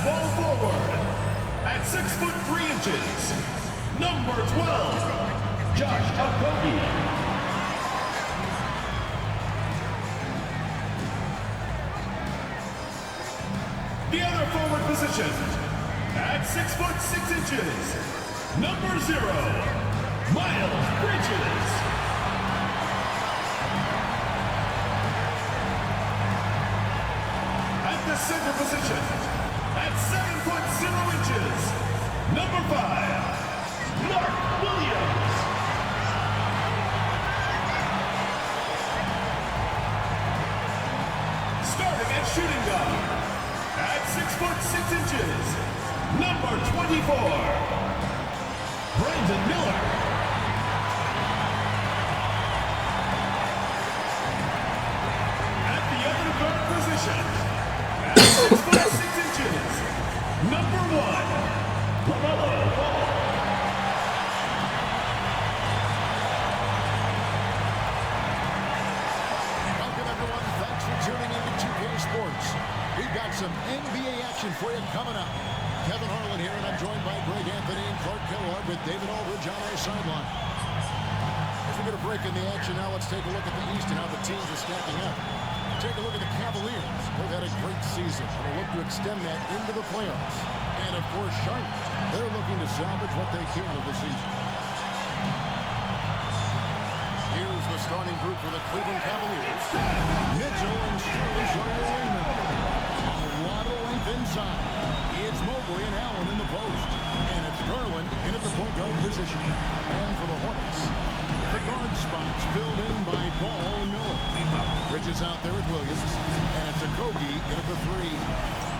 small forward, at 6'3", number 12, Josh Okogie. The other forward position, at 6'6", number 0, Miles Bridges. At the center position, at 7'0", number 5, Mark Williams. Starting at shooting guard, at 6'6", number 24, Brandon Miller. At the other guard position, at 6'6", number 1, LaMelo Ball. Welcome everyone, thanks for tuning in to 2K Sports. We've got some NBA action for you coming up. Kevin Harlan here, and I'm joined by Greg Anthony and Clark Kellogg with David Aldridge on our sideline. As we get a break in the action now, let's take a look at the East and how the teams are stacking up. Take a look at the Cavaliers. They've had a great season, and they look to extend that into the playoffs. And of course, Charlotte, they're looking to salvage what they can of the season. Here's the starting group for the Cleveland Cavaliers. Mitchell and Sterling Sharper. A lot of length inside. It's Mobley and Allen in the post. And it's Garland in at the point guard position. And for the Hornets, the guard spots filled in by Ball and Miller. Bridges out there at Williams. And it's Okogie in at the 3.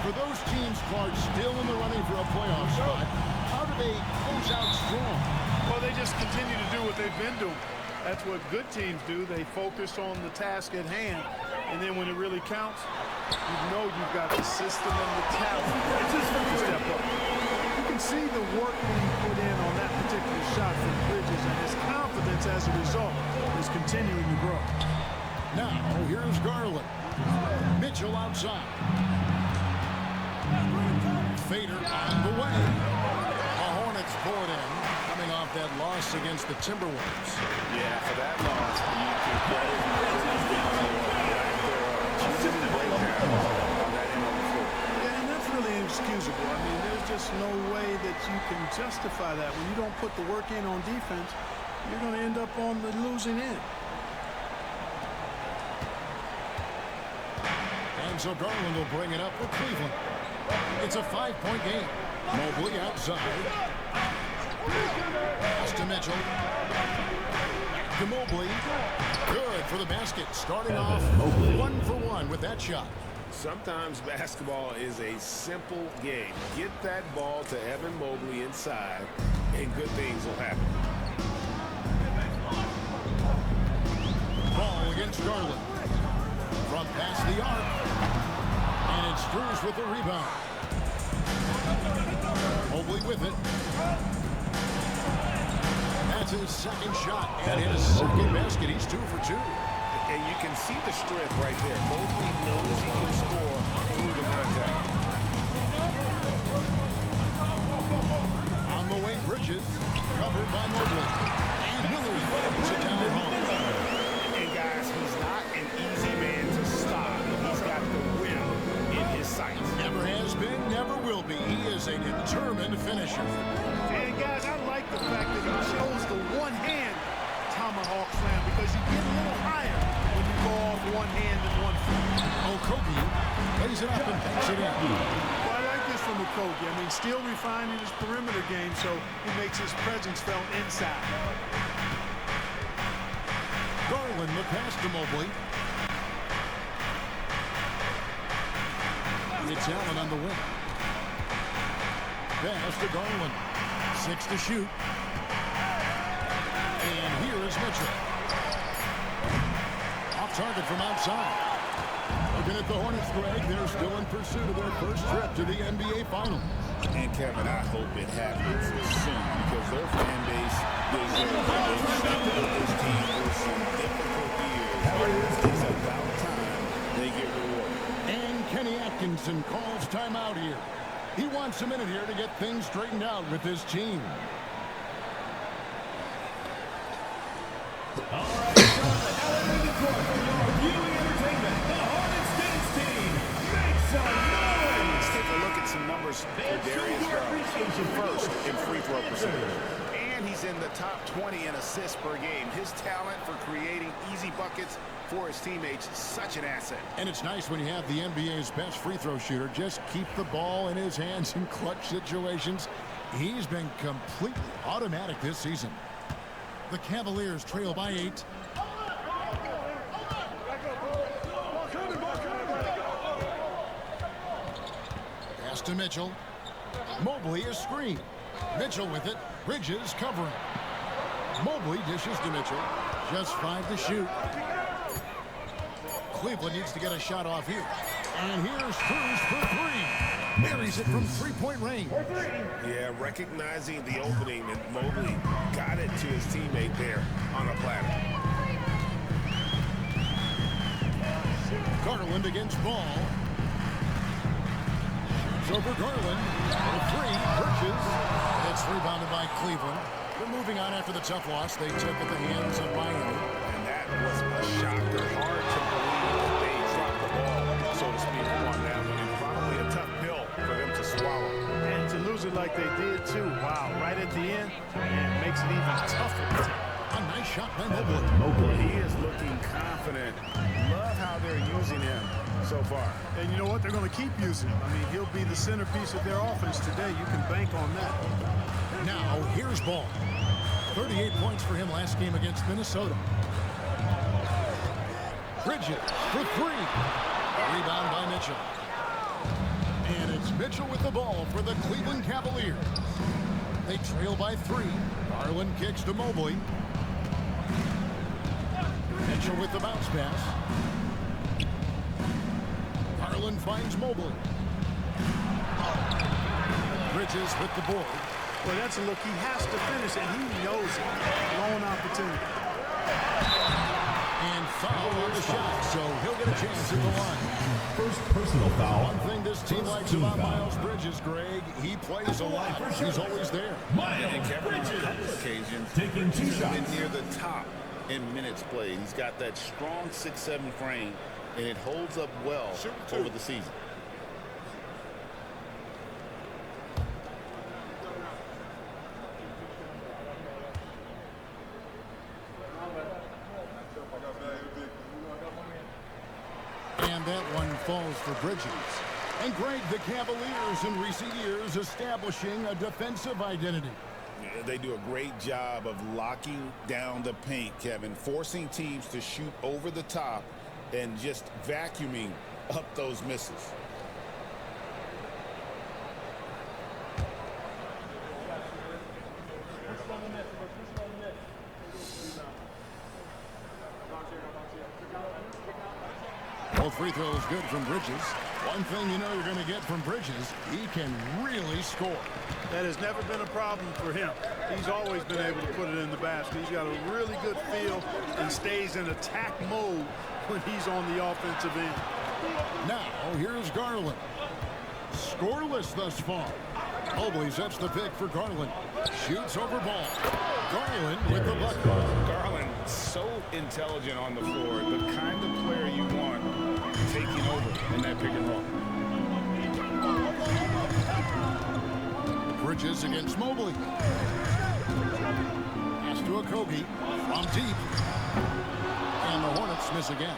For those teams, Clark, still in the running for a playoff spot, how do they close out strong? Well, they just continue to do what they've been doing. That's what good teams do. They focus on the task at hand. And then when it really counts, you know you've got the system and the talent to step up. You can see the work being put in on that particular shot from Bridges, and his confidence as a result is continuing to grow. Now, here's Garland. Mitchell outside. Fader on the way. The Hornets pour it in, coming off that loss against the Timberwolves. Yeah, for that loss, you can credit Yeah, and that's really inexcusable. I mean, there's just no way that you can justify that. When you don't put the work in on defense, you're going to end up on the losing end. And so Garland will bring it up for Cleveland. It's a 5-point game. Mobley outside. Pass to Mitchell. Back to Mobley. Good for the basket. Starting off 1 for 1 with that shot. Sometimes basketball is a simple game. Get that ball to Evan Mobley inside, and good things will happen. Ball against Garland. From past the arc. And it's Struz with the rebound. Mobley with it. That's his second shot and his second basket. He's 2 for 2. And you can see the strength right there. Mobley knows he can score through the contact. On the wing, Bridges. Covered by Mobley. And Miller puts it down home. And guys, he's not an easy man to stop. He's got the win in his sights. Never has been, never will be. He is a determined finisher. And guys, I like the fact that he chose the one-hand tomahawk slam, because you get a little higher when you go off one hand and 1 foot. Okogie lays it up and takes it in. Well, I like this from Okogie. I mean, still refining his perimeter game, so he makes his presence felt inside. Garland, the pass to Mobley. It's Allen on the wing. Pass to Garland. 6 to shoot. And here is Mitchell. Off target from outside. Looking at the Hornets, Greg, they're still in pursuit of their first trip to the NBA Finals. And Kevin, I hope it happens soon, because their fan base deserves it. They've stuck with this team for some difficult years. It's about time they get rewarded. And Kenny Atkinson calls timeout here. He wants a minute here to get things straightened out with his team. All right, Charlotte, now we're in the court for your viewing entertainment. The Hornets dance team, make some noise! Let's take a look at some numbers for Darius Garland. First in free throw percentage. And he's in the top 20 in assists per game. His talent for creating easy buckets for his teammates is such an asset. And it's nice when you have the NBA's best free throw shooter just keep the ball in his hands in clutch situations. He's been completely automatic this season. The Cavaliers trail by 8. Pass to Mitchell. Mobley is screened. Mitchell with it. Bridges covering. Mobley dishes to Mitchell. Just 5 to shoot. Cleveland needs to get a shot off here. And here's Cruz for 3. Marries it from 3-point range. Yeah, recognizing the opening, and Mobley got it to his teammate there on a platter. Garland against Ball. Shoots over Garland. For 3. Bridges. It's rebounded by Cleveland. They're moving on after the tough loss they took at the hands of Miami. And that was a shocker. Hard to believe that they dropped the ball, so to speak, on them. And probably a tough pill for them to swallow. And to lose it like they did, too. Wow, right at the end, man, makes it even tougher. A nice shot by Mobley. He is looking confident. Love how they're using him so far. And you know what? They're going to keep using him. I mean, he'll be the centerpiece of their offense today. You can bank on that. Now, here's Ball. 38 points for him last game against Minnesota. Bridges for 3. Rebound by Mitchell. And it's Mitchell with the ball for the Cleveland Cavaliers. They trail by 3. Garland kicks to Mobley. Mitchell with the bounce pass. Garland finds Mobley. Bridges with the board. Well, that's a look he has to finish, and he knows it. Lone opportunity. And foul on the shot, so he'll get a chance at the line. First personal foul. One thing this team likes about Miles Bridges, Greg, he plays a lot. He's always there. Miles Bridges. Occasions Taking 2 he's shots. been near the top in minutes played. He's got that strong 6'7" frame, and it holds up well over the season. And that one falls for Bridges. And Greg, the Cavaliers in recent years establishing a defensive identity. Yeah, they do a great job of locking down the paint, Kevin, forcing teams to shoot over the top and just vacuuming up those misses. Both free throws good from Bridges. One thing you know you're going to get from Bridges, he can really score. That has never been a problem for him. He's always been able to put it in the basket. He's got a really good feel and stays in attack mode when he's on the offensive end. Now, here's Garland. Scoreless thus far. Mobley sets the pick for Garland. Shoots over Ball. Garland with the bucket. Garland, so intelligent on the floor, the kind of player you want taking over in that pick and roll. Bridges against Mobley. Pass to Okogie from deep. And the Hornets miss again.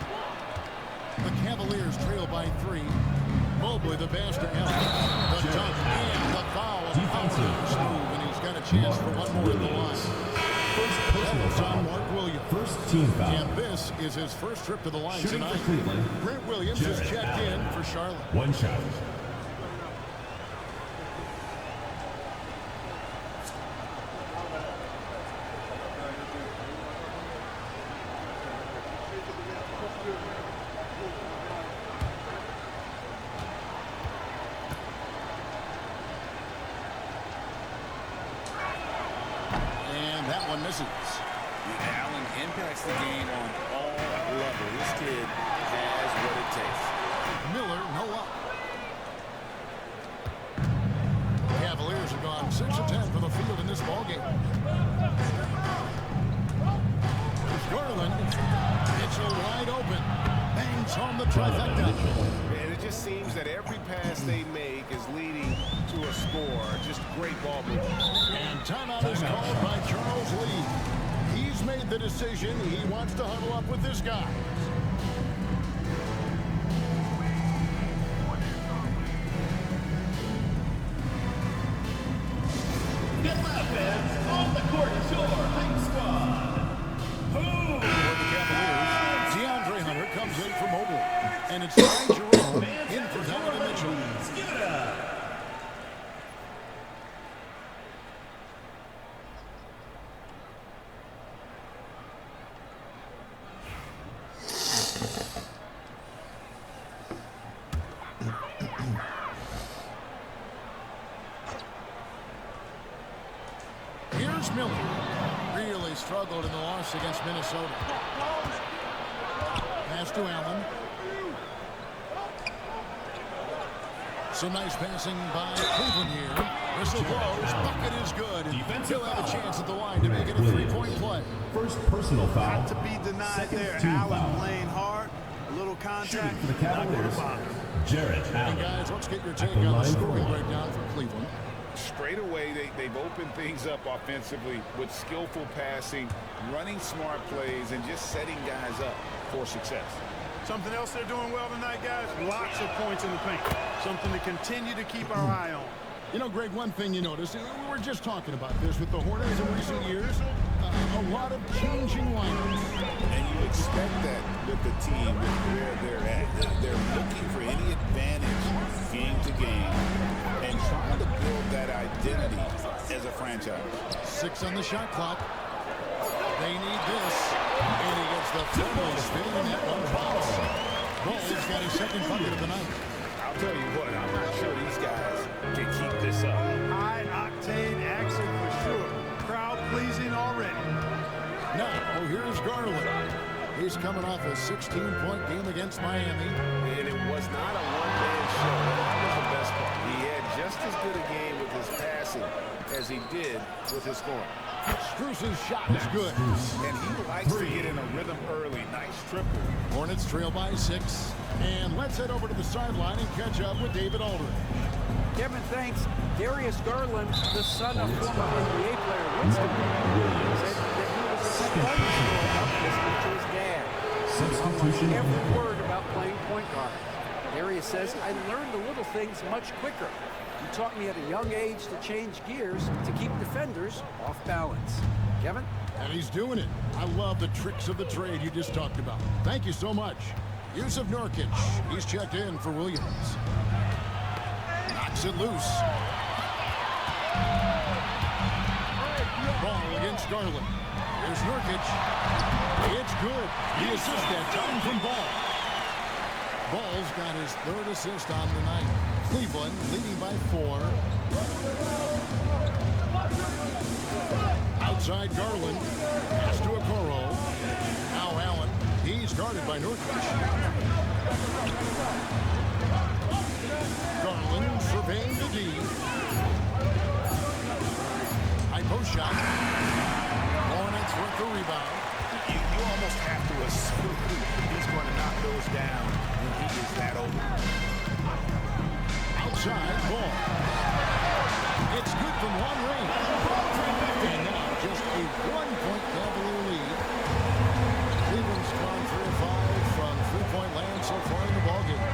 The Cavaliers trail by 3. Mobley the pass to Allen. The dunk and the foul. Defensive move, and he's got a chance for one more at the line. First personal foul. Mark Williams. First team foul. And this is his first trip to the line Shooting tonight. for Cleveland. Brent Williams is checked in for Charlotte. 1 shot. And that one misses. Allen impacts the game on all levels. This kid has what it takes. Miller, no up. trifecta. And it just seems that every pass they make is leading to a score. Just great ball movement. And timeout is called by Charles Lee. He's made the decision. He wants to huddle up with this guy. Get my fans on the court is your hype squad. For the Cavaliers, DeAndre Hunter comes in for Mobley. And it's Ty Jerome in for Donovan Mitchell. Give it up. Here's Miller. Really struggled in the loss against Minnesota. Pass to Allen. Some nice passing by Cleveland here. Whistle blows. Bucket is good. And he'll have a chance at the line to make it a three-point play. First personal foul. Not to be denied Second there. team Allen foul. playing hard. A little contact. Shooting for the Cavaliers, Jarrett And Allen. guys, let's get your At take the on the line for scoring one. breakdown for Cleveland. Straight away, they've opened things up offensively with skillful passing, running smart plays, and just setting guys up for success. Something else they're doing well tonight, guys. Lots of points in the paint. Something to continue to keep our eye on. You know, Greg, one thing you notice, we were just talking about this with the Hornets in recent years, a lot of changing lineups. And you expect that with the team, with where they're at. They're looking for any advantage game to game and trying to build that identity as a franchise. 6 on the shot clock. They need this. And he gets the thermal spin and that one falls. Ball's got his second bucket of the night. I'll tell you what, I'm not sure these guys can keep this up. High-octane action for sure. Crowd pleasing already. Now, here's Garland. He's coming off a 16-point game against Miami. And it was not a one-man show. That was the best part. He had just as good a game with his passing as he did with his scoring. Struce's shot is good. And he likes to get in a rhythm early. Nice triple. Hornets trail by 6. And let's head over to the sideline and catch up with David Aldridge. Kevin, thanks. Darius Garland, the son of former NBA player Winston Garland, said that he was a sponge growing up listening to his dad. Substitution on the Every court. word about playing point guard. Darius says, I learned the little things much quicker. He taught me at a young age to change gears to keep defenders off balance. Kevin? And he's doing it. I love the tricks of the trade you just talked about. Thank you so much. Yusuf Nurkic. He's checked in for Williams. Knocks it loose. Ball against Garland. Here's Nurkic. It's good. The assist that time from Ball. Ball's got his third assist on the night. Cleveland leading by 4. Outside Garland. Pass to Okoro. Now Allen. He's guarded by Nurkic. Garland surveying the D. High post shot. Hornets with the rebound. You almost have to assume he's going to knock those down when he is that open. Outside Ball. It's good from long range. And now just a 1-point Cavalier lead. Cleveland's gone 3 of 5 from three-point land so far in the ballgame.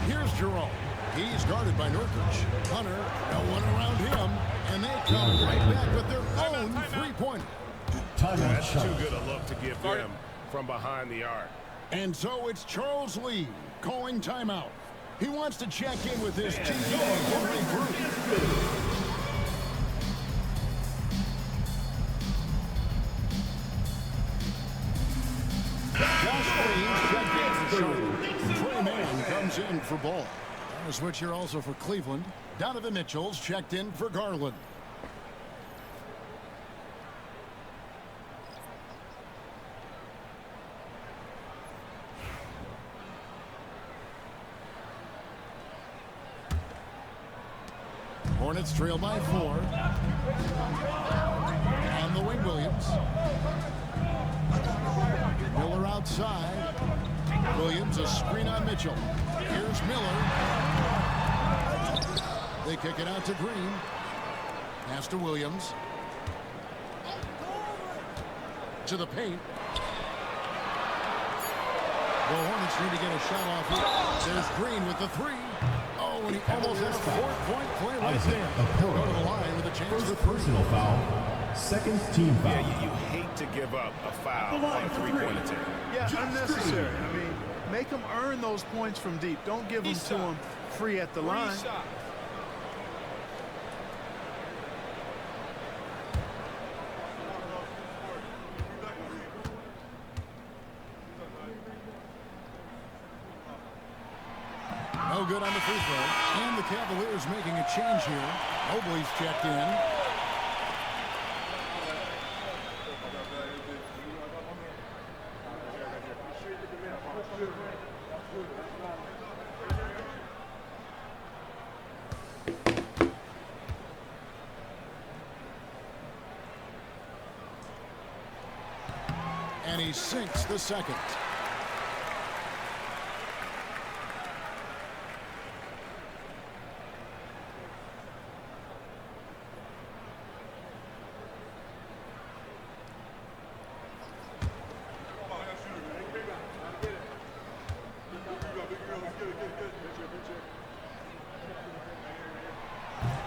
Here's Jerome. He's guarded by Nurkic. Hunter, no one around him. And they come right back with their own three-pointer. Timeout That's shot. too good a look to give them from behind the arc. And so it's Charles Lee calling timeout. He wants to check in with his team and regroup. Josh Green's checked in for Charlotte. Trey Mann comes in for Ball. And a switch here also for Cleveland. Donovan Mitchell's checked in for Garland. Hornets trail by 4. On the wing, Williams. Miller outside. Williams, a screen on Mitchell. Here's Miller. They kick it out to Green. Pass to Williams. To the paint. The Hornets need to get a shot off here. There's Green with the three. Oh, and he almost had a 4-point play right there. Go to the line with a chance for personal foul. Second team foul. Yeah, you hate to give up a foul on a three-point attempt. Yeah, unnecessary. I mean, make them earn those points from deep. Don't give them to them free at the line. No good on the free throw. And the Cavaliers making a change here. Mobley's checked in. And he sinks the second.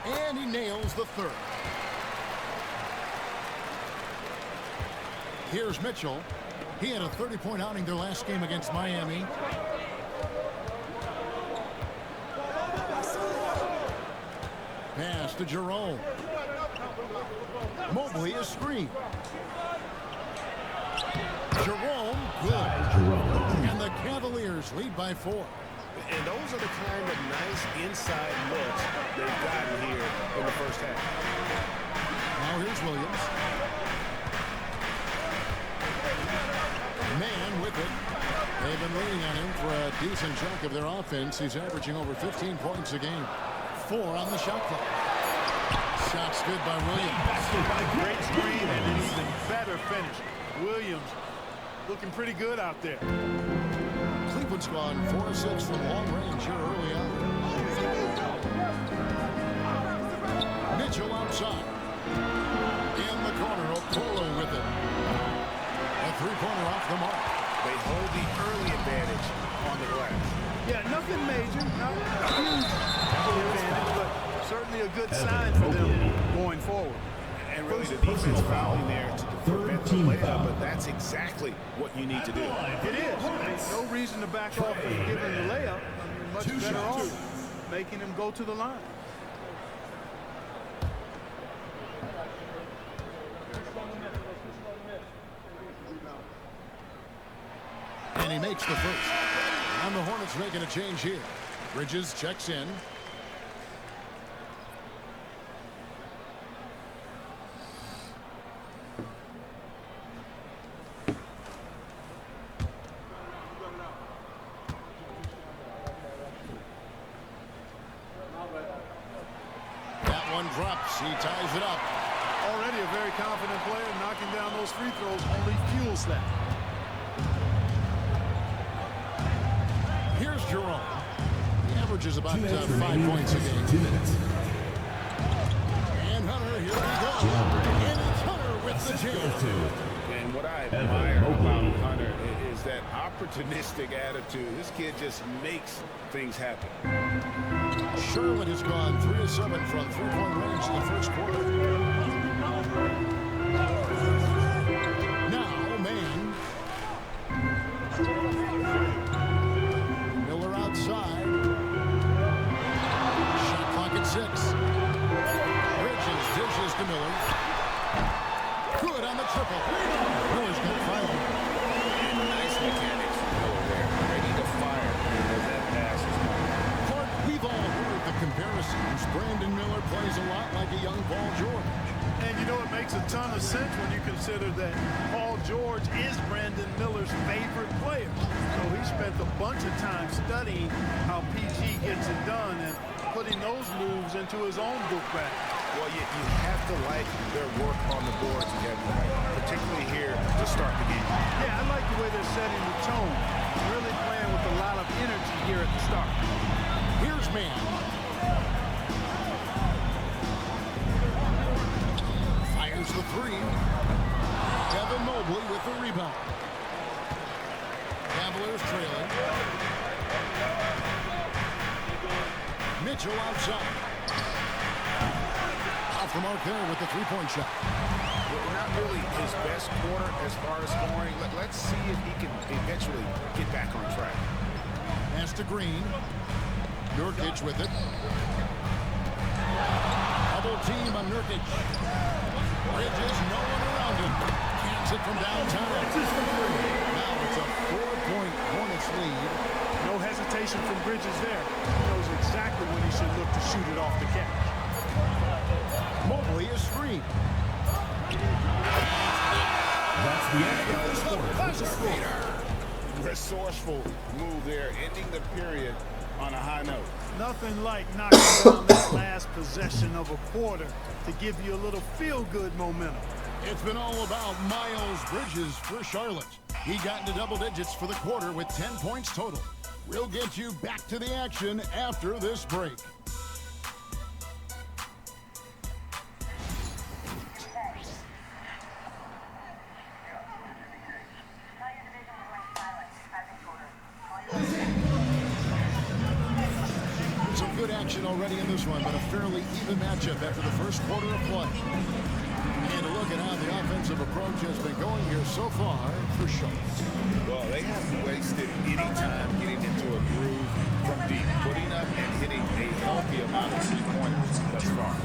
And he nails the third. Here's Mitchell. He had a 30-point outing their last game against Miami. Pass to Jerome. Mobley is screen. Jerome, good. And the Cavaliers lead by 4. And those are the kind of nice inside looks they've gotten here in the first half. Now here's Williams. Man with it. They've been leaning on him for a decent chunk of their offense. He's averaging over 15 points a game. 4 on the shot clock. Shots good by Williams. Great screen and an even better finish. Williams looking pretty good out there. Cleveland's gone 4-6 from long range here early on. Mitchell outside. In the corner, Okoro with it. A three-pointer off the mark. They hold the early advantage on the glass. Yeah, nothing major, not a huge advantage, but certainly a good sign for them going forward. And really the defense fouling there to prevent the layup, but that's exactly what you need to do. It is. There's no reason to back off and give him the layup. I mean, much better off making him go to the line. And he makes the first. And the Hornets making a change here. Bridges checks in. That one drops. He ties it up. Already a very confident player. Knocking down those free throws only fuels that. Here's Jerome. He averages about 5 points a game. 2 minutes. And Hunter, here we go. And it's Hunter with the jam. And what I admire about Hunter is that opportunistic attitude. This kid just makes things happen. Charlotte has gone 3 of 7 from three-point range in the first quarter. Now, man. Miller outside. Shot clock at 6. Bridges dishes to Miller. Good on the triple. Miller's got 5. And nice mechanics from Miller there. Ready to fire as that pass is coming. Clark, we've all heard the comparisons. Brandon Miller plays a lot like a young Paul George. And you know, it makes a ton of sense when you consider that Paul George is Brandon Miller's favorite player. So he spent a bunch of time studying how PG gets it done and putting those moves into his own book bag. Well, you have to like their work on the boards, Kevin, particularly here to start the game. Yeah, I like the way they're setting the tone. Really playing with a lot of energy here at the start. Here's man. Fires the three. Kevin Mobley with the rebound. Cavaliers trailing. Mitchell outside. Off the mark there with the three-point shot. Well, not really his best quarter as far as scoring. Let's see if he can eventually get back on track. Pass to Green. Nurkic with it. Double team on Nurkic. Bridges, no one around him. Cans it from downtown. Now it's a 4-point Hornets lead. No hesitation from Bridges there. He knows exactly when he should look to shoot it off the catch. Mobley is free. That's the end of this quarter. Resourceful move there, ending the period on a high note. Nothing like knocking down that last possession of a quarter to give you a little feel-good momentum. It's been all about Miles Bridges for Charlotte. He got into double digits for the quarter with 10 points total. We'll get you back to the action after this break. Some good action already in this one, but a fairly even matchup after the first quarter of play. And a look at how the offensive approach has been going here so far for Charlotte. Well, they haven't wasted any time getting into a groove from deep, putting up and hitting a healthy amount of three-pointers thus far.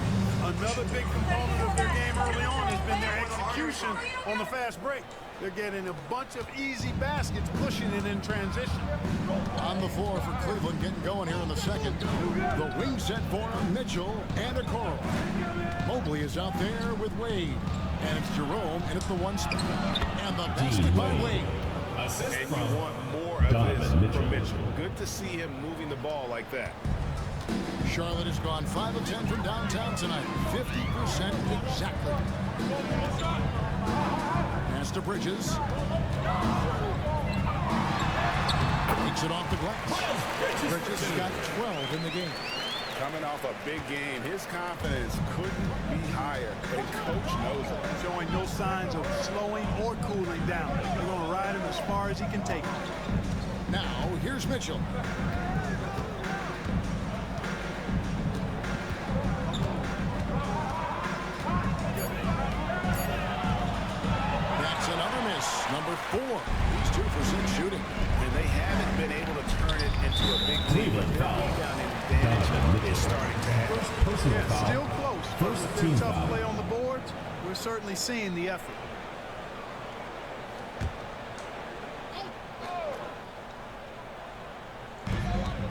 Another big component of their game early on has been their execution on the fast break. They're getting a bunch of easy baskets, pushing it in transition. On the floor for Cleveland, getting going here in the second. The wing set for Mitchell and a Okoro. Mobley is out there with Wade. And it's Jerome, and it's the one spot. And the basket by Wade. Assist And from you want more of this Donovan from Mitchell. Mitchell. Good to see him moving the ball like that. Charlotte has gone 5 of 10 from downtown tonight. 50% exactly. Pass to Bridges. Takes it off the glass. Bridges has got 12 in the game. Coming off a big game, his confidence couldn't be higher, and coach knows it. Showing no signs of slowing or cooling down. They're going to ride him as far as he can take him. Now, here's Mitchell. That's another miss. Number 4. He's 2 for 6 shooting. And they haven't been able to turn it into a big lead. Cleveland Their foul. rebound advantage is starting to happen. Personal Yeah, foul. still close. First With team their tough foul. play on the boards, we're certainly seeing the effort.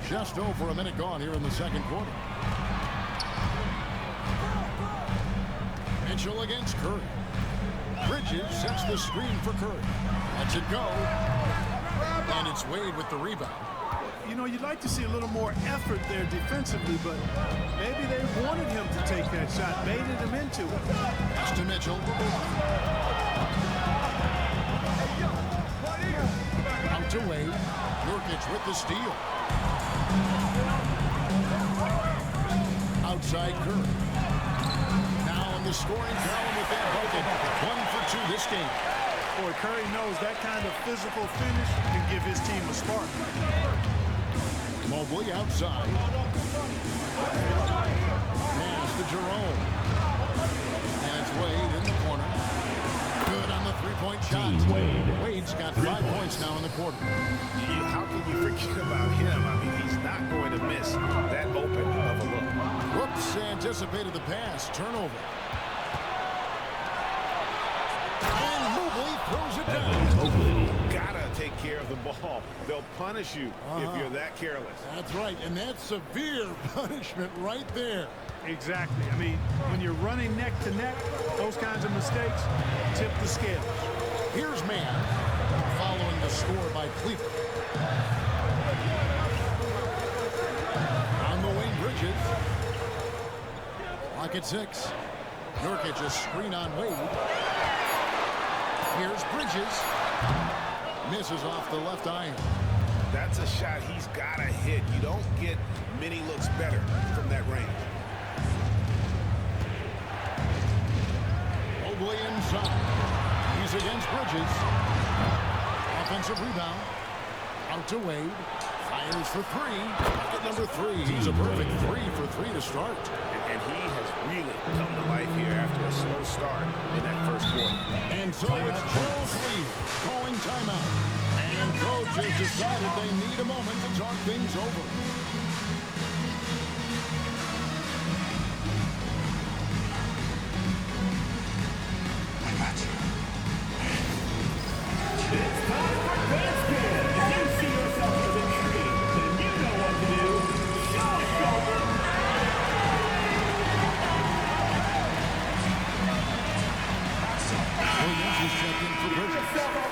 Just over a minute gone here in the second quarter. Mitchell against Curry. Bridges sets the screen for Curry. Lets it go. And it's Wade with the rebound. You know, you'd like to see a little more effort there defensively, but maybe they wanted him to take that shot, baited him into it. Pass to Mitchell. Out to Wade. Nurkic with the steal. Outside Curry. Now in the scoring column with that bucket. 1 for 2 this game. Boy, Curry knows that kind of physical finish can give his team a spark. Mobley outside. Pass to Jerome. And it's Wade in the corner. Good on the three-point shot. Wade. Wade's got 5 points now in the quarter. How can you forget about him? I mean, he's not going to miss that open of a look. Whoops, anticipated the pass. Turnover. And Mobley throws it down. Mobley. Gotta take care of the ball. They'll punish you if you're that careless. That's right, and that's severe punishment right there. Exactly. I mean, when you're running neck to neck, those kinds of mistakes tip the scales. Here's man following the score by Cleveland. On the wing, Bridges. Clock at 6. Nurkic a screen on Wade. Here's Bridges. Misses off the left iron. That's a shot he's got to hit. You don't get many looks better from that range. Mobley inside. He's against Bridges. Offensive rebound. Out to Wade. Fires for 3. Bucket number 3. He's a perfect 3 for 3 to start. And he has really come to life here after a slow start in that first quarter. And so it's Charles Lee calling timeout. And coach has decided they need a moment to talk things over. It's time for basket. If you see yourself as a tree, then you know what to do. Show it, shoulder. Williams is checked in for Bridges.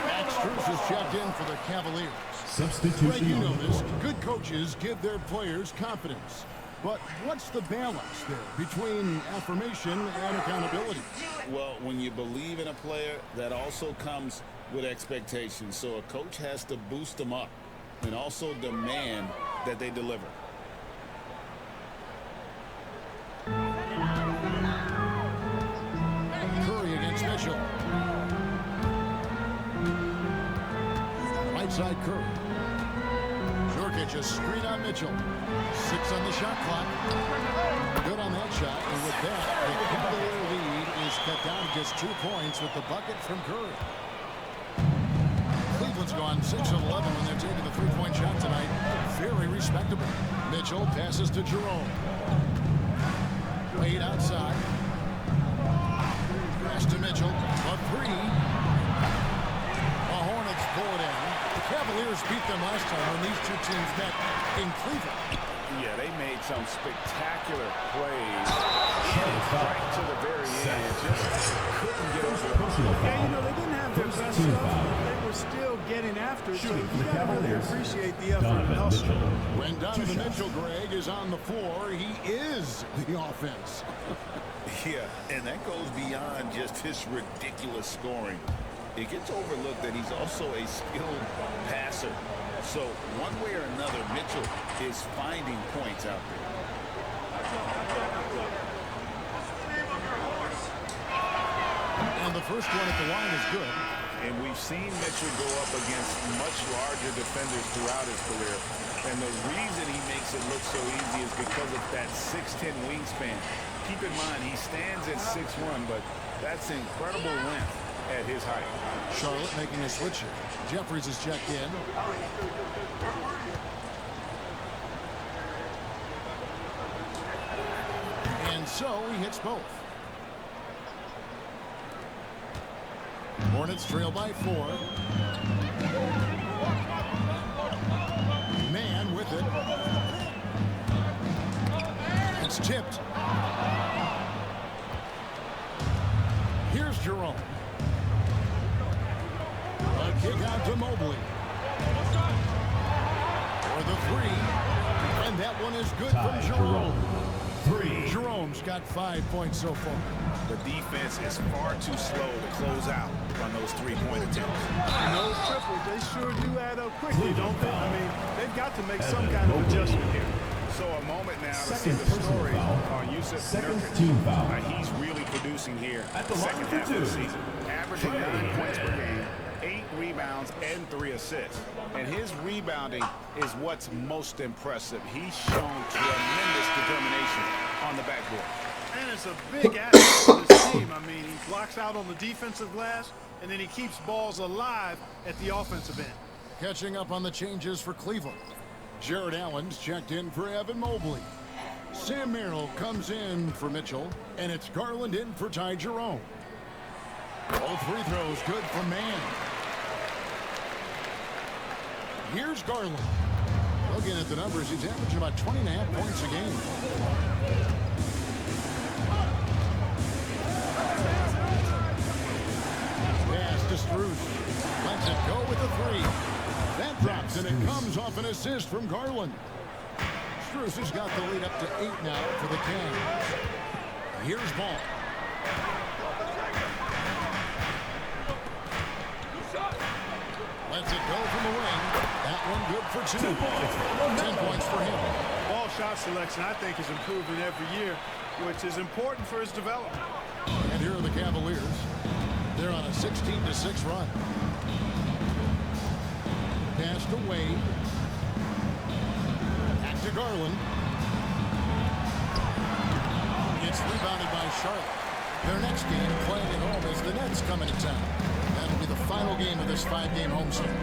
Max Strus is checked in for the Cavaliers. Substitution Greg, you know on the this. court. Good coaches give their players confidence. But what's the balance there between affirmation and accountability? Well, when you believe in a player, that also comes with expectations. So a coach has to boost them up and also demand that they deliver. Curry against Mitchell. Right side Curry. Nurkic a screen on Mitchell. 6 on the shot clock. Good on that shot. And with that, the Cavalier lead is cut down to just 2 points with the bucket from Curry. Cleveland's gone 6 of 11 when they're taking the 3-point shot tonight. Very respectable. Mitchell passes to Jerome. Wade outside. Pass to Mitchell. A 3. The Hornets pull it in. The Cavaliers beat them last time when these two teams met in Cleveland. Yeah, they made some spectacular plays right to the very end. Just couldn't get over the hump. Yeah, you know, they didn't have their best stuff, but they were still getting after it. So you got to really appreciate the effort and hustle. When Donovan Mitchell, Greg, is on the floor, he is the offense. Yeah, and that goes beyond just his ridiculous scoring. It gets overlooked that he's also a skilled passer. So one way or another, Mitchell is finding points out there. And the first one at the line is good. And we've seen Mitchell go up against much larger defenders throughout his career. And the reason he makes it look so easy is because of that 6'10" wingspan. Keep in mind, he stands at 6'1", but that's incredible length at his height. Charlotte making a switch here. Jeffries is checked in. And so he hits both. Hornets trail by 4. Man with it. It's tipped. Here's Jerome. A kick out to Mobley. For the 3. And that one is good from Jerome. 3. Jerome's got 5 points so far. The defense is far too slow to close out on those 3-point attempts. Those triples, they sure do add up quickly, don't they? I mean, they've got to make some kind of adjustment here. So a moment now to see Second the personal story foul. on Yusuf Second Nurkic. team foul. He's really producing here At the second line for half of the 2. season. Averaging 9 points per game, 8 rebounds, and 3 assists. And his rebounding is what's most impressive. He's shown tremendous determination on the backboard. And it's a big asset for this team. I mean, he blocks out on the defensive glass, and then he keeps balls alive at the offensive end. Catching up on the changes for Cleveland. Jared Allen's checked in for Evan Mobley. Sam Merrill comes in for Mitchell, and it's Garland in for Ty Jerome. Both free throws good for Man. Here's Garland. Looking at the numbers, he's averaging about 20.5 points a game. Pass to Strus. Lets it go with a 3. That drops, and it comes off an assist from Garland. Strus has got the lead up to 8 now for the Cavs. Here's ball. Lets it go from the wing. That one good for 2. 10 points for him. Ball shot selection, I think, is improving every year, which is important for his development. And here are the Cavaliers. They're on a 16-6 run. Passed away. Back to Garland. It's rebounded by Charlotte. Their next game playing at home is the Nets coming to town. That'll be the final game of this 5-game homestand.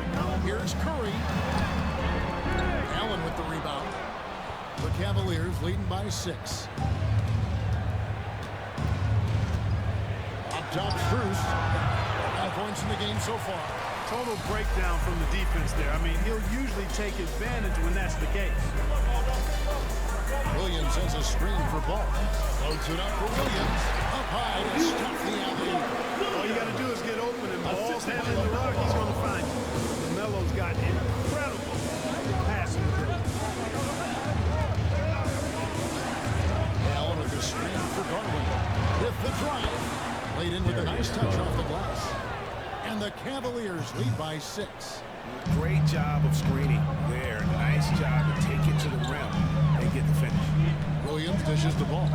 Here's Curry. Allen with the rebound. The Cavaliers leading by 6. Up top, Strus. 5 points in the game so far. Total breakdown from the defense there. I mean, he'll usually take advantage when that's the case. Williams has a screen for ball. Floats it up for Williams. Up high to stop the alley. All you got to do is get open, and ball's handling the rock, he's going to find you. Melo's got incredible passing ability. Allen with the screen for Garland. With the drive. Laid in with a nice touch off the glass. And the Cavaliers lead by 6. Great job of screening there. Nice job to take it to the rim and get the finish. Williams dishes the ball.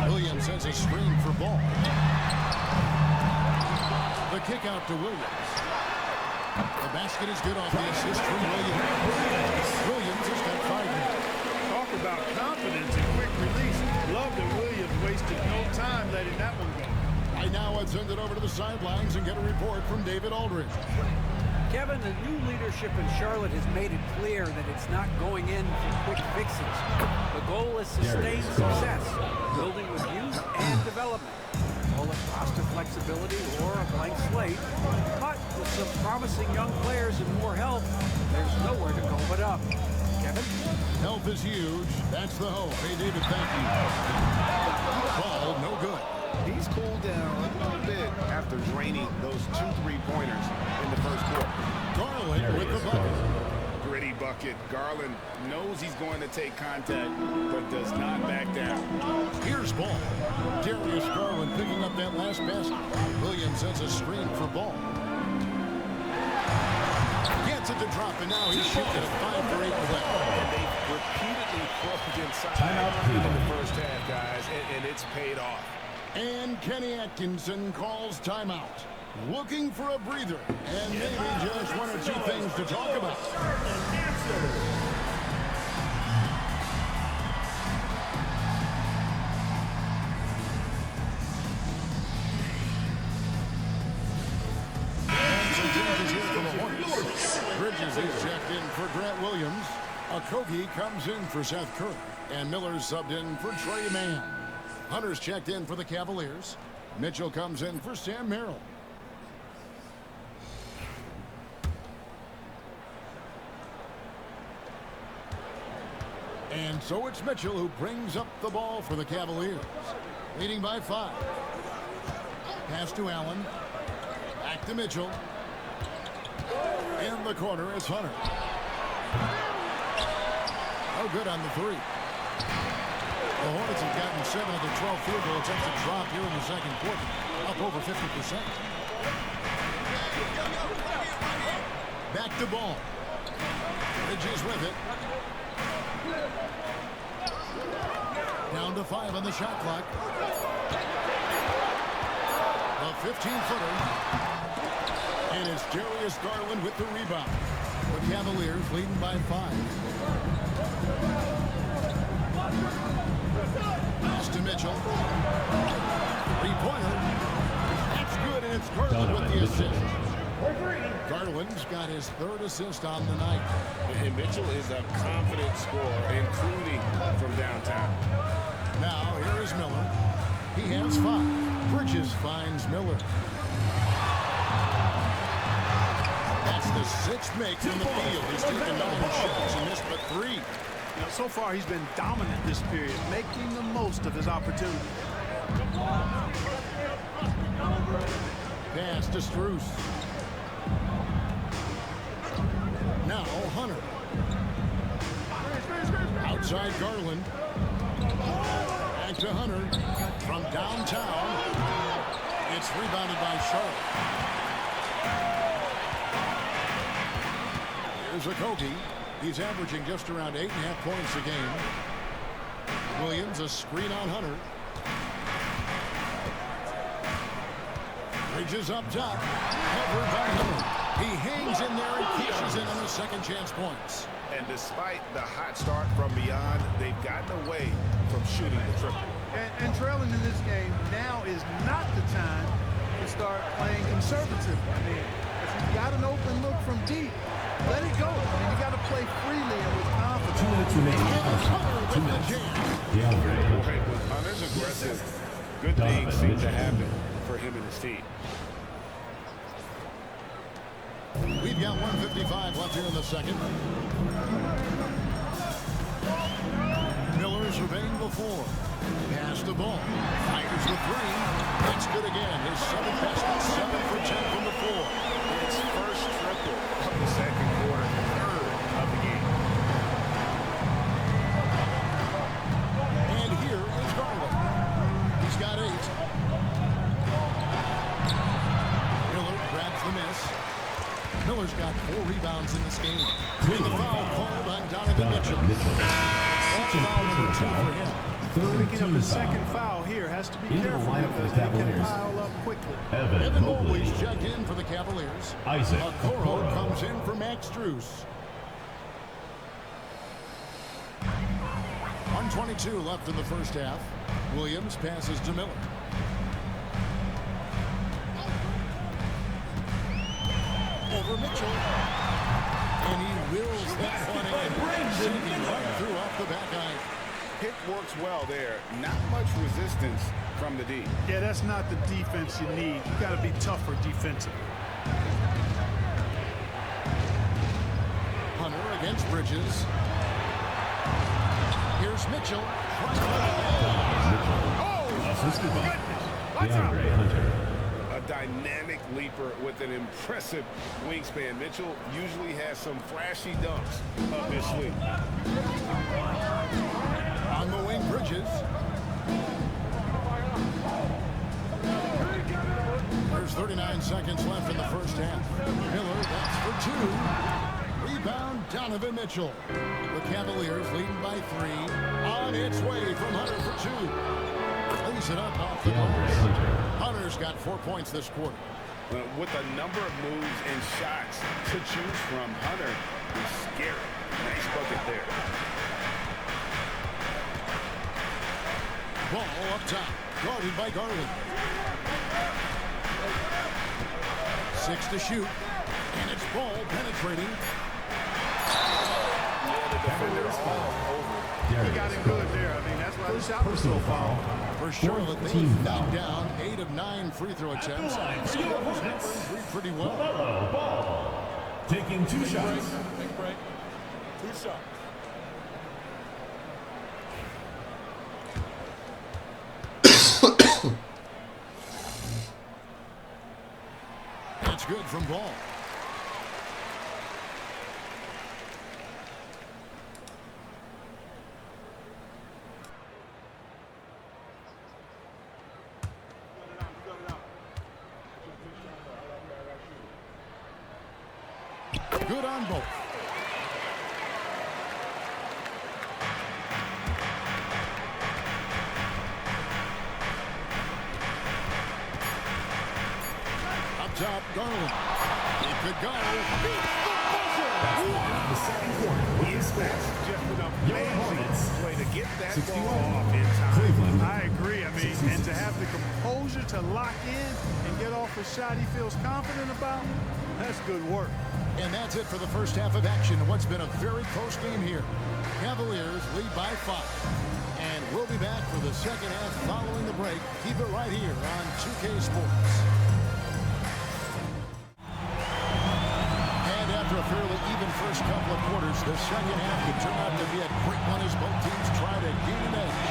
Williams has a screen for ball. The kick out to Williams. The basket is good off the assist from Williams. Williams has got 5 minutes. Talk about confidence and quick release. Love that Williams wasted no time letting that one go. Right now, let's send it over to the sidelines and get a report from David Aldridge. Kevin, the new leadership in Charlotte has made it clear that it's not going in for quick fixes. The goal is sustained success, building with youth and development. Call it roster flexibility or a blank slate. But with some promising young players and more help, there's nowhere to go but up. Kevin? Health is huge. That's the hope. Hey, David, thank you. Ball, no good. He's cooled down a little bit after draining those 2 3-pointers in the first quarter. Garland with the bucket. Gritty bucket. Garland knows he's going to take contact, but does not back down. Here's ball. Darius Garland picking up that last basket. Williams has a screen for ball. Gets it to drop, and now he's shooting at 5 for 8 with that. And they repeatedly plugged inside in the first half, guys, and it's paid off. And Kenny Atkinson calls timeout. Looking for a breather, and maybe just 1 or 2 things to talk about. And some changes here for the Hornets. Bridges is checked in for Grant Williams. Okogie comes in for Seth Curry. And Miller's subbed in for Trey Mann. Hunter's checked in for the Cavaliers. Mitchell comes in for Sam Merrill. And so it's Mitchell who brings up the ball for the Cavaliers. Leading by 5. Pass to Allen. Back to Mitchell. In the corner, it's Hunter. Oh, good on the 3. The Hornets have gotten 7 of the 12 field goal attempts to drop here in the second quarter, up over 50%. Back to ball. Bridges with it. Down to 5 on the shot clock. A 15-footer. And it's Darius Garland with the rebound. The Cavaliers leading by 5. Pass to Mitchell. 3-pointer. That's good, and it's Garland with the assist. Garland's got his 3rd assist on the night. And Mitchell is a confident scorer, including from downtown. Now, here is Miller. He has 5. Bridges finds Miller. That's the 6th make from the field. He's taken 9 shots and missed but 3. Now, so far, he's been dominant this period, making the most of his opportunity. Pass to Strus. Now Hunter. Outside Garland. Back to Hunter. From downtown. It's rebounded by Charlotte. Here's Okogie. He's averaging just around 8.5 points a game. Williams, a screen on Hunter. Bridges up top. Covered by Hunter. He hangs in there and cashes in on the second chance points. And despite the hot start from beyond, they've gotten away from shooting the triple. And trailing in this game, now is not the time to start playing conservative. I mean, if you've got an open look from deep, let it go. I mean, you got to play freely and with confidence. 2 minutes remaining. 2 minutes. Boy, with Hunter's aggressive, good things seem to happen for him and his team. We've got 1:55 left here in the second. Miller surveying the floor. Pass the ball. Fires the three. That's good again. His 7th best. 7 for 10 from the floor. His first triple of the second quarter, third of the game. And here is Garland. He's got 8. Miller grabs the miss. Miller's got 4 rebounds in this game. And the foul called on Donovan Mitchell. That's foul number 2 for him. Picking up his second foul here has to be Into the careful lineup for the because they can Cavaliers. pile up quickly. Evan Mobley's checked in for the Cavaliers. Isaac Okoro comes in for Max Strus. 1:22 left in the first half. Williams passes to Miller. Over Mitchell. And he wills that one in. Sneaking right through off the back iron. Pick works well there. Not much resistance from the D. Yeah, that's not the defense you need. You got to be tougher defensively. Hunter against Bridges. Here's Mitchell. Assisted by Watch out. DeAndre Hunter. A dynamic leaper with an impressive wingspan. Mitchell usually has some flashy dunks up his sleeve. On the wing, Bridges. There's 39 seconds left in the first half. Miller, that's for 2. Rebound, Donovan Mitchell. The Cavaliers leading by 3. On its way from Hunter for 2. Lays it up off the DeAndre glass. Hunter. Hunter's got 4 points this quarter. With a number of moves and shots to choose from, Hunter is scary. Nice bucket there. Ball up top, guarded by Garland. 6 to shoot, and it's ball penetrating. Yeah, the defender all over. He got him good there. I mean, that's why the shot was so Personal far. foul. For Charlotte, they've Team knocked foul. down 8 of 9 free throw attempts. Line for your Hornets. Pretty well. LaMelo Ball. Taking 2 shots. Big break. 2 shots. That's good from Ball. Good on both. Up top, Garland. It could go. The second quarter. With the score. Just an Your Hornets. amazing play to get that 61. ball off in time. Cleveland. I agree. I mean, and to have the composure to lock in and get off a shot he feels confident about, that's good work. And that's it for the first half of action in what's been a very close game here. Cavaliers lead by 5. And we'll be back for the second half following the break. Keep it right here on 2K Sports. And after a fairly even first couple of quarters, the second half could turn out to be a quick one as both teams try to gain an edge.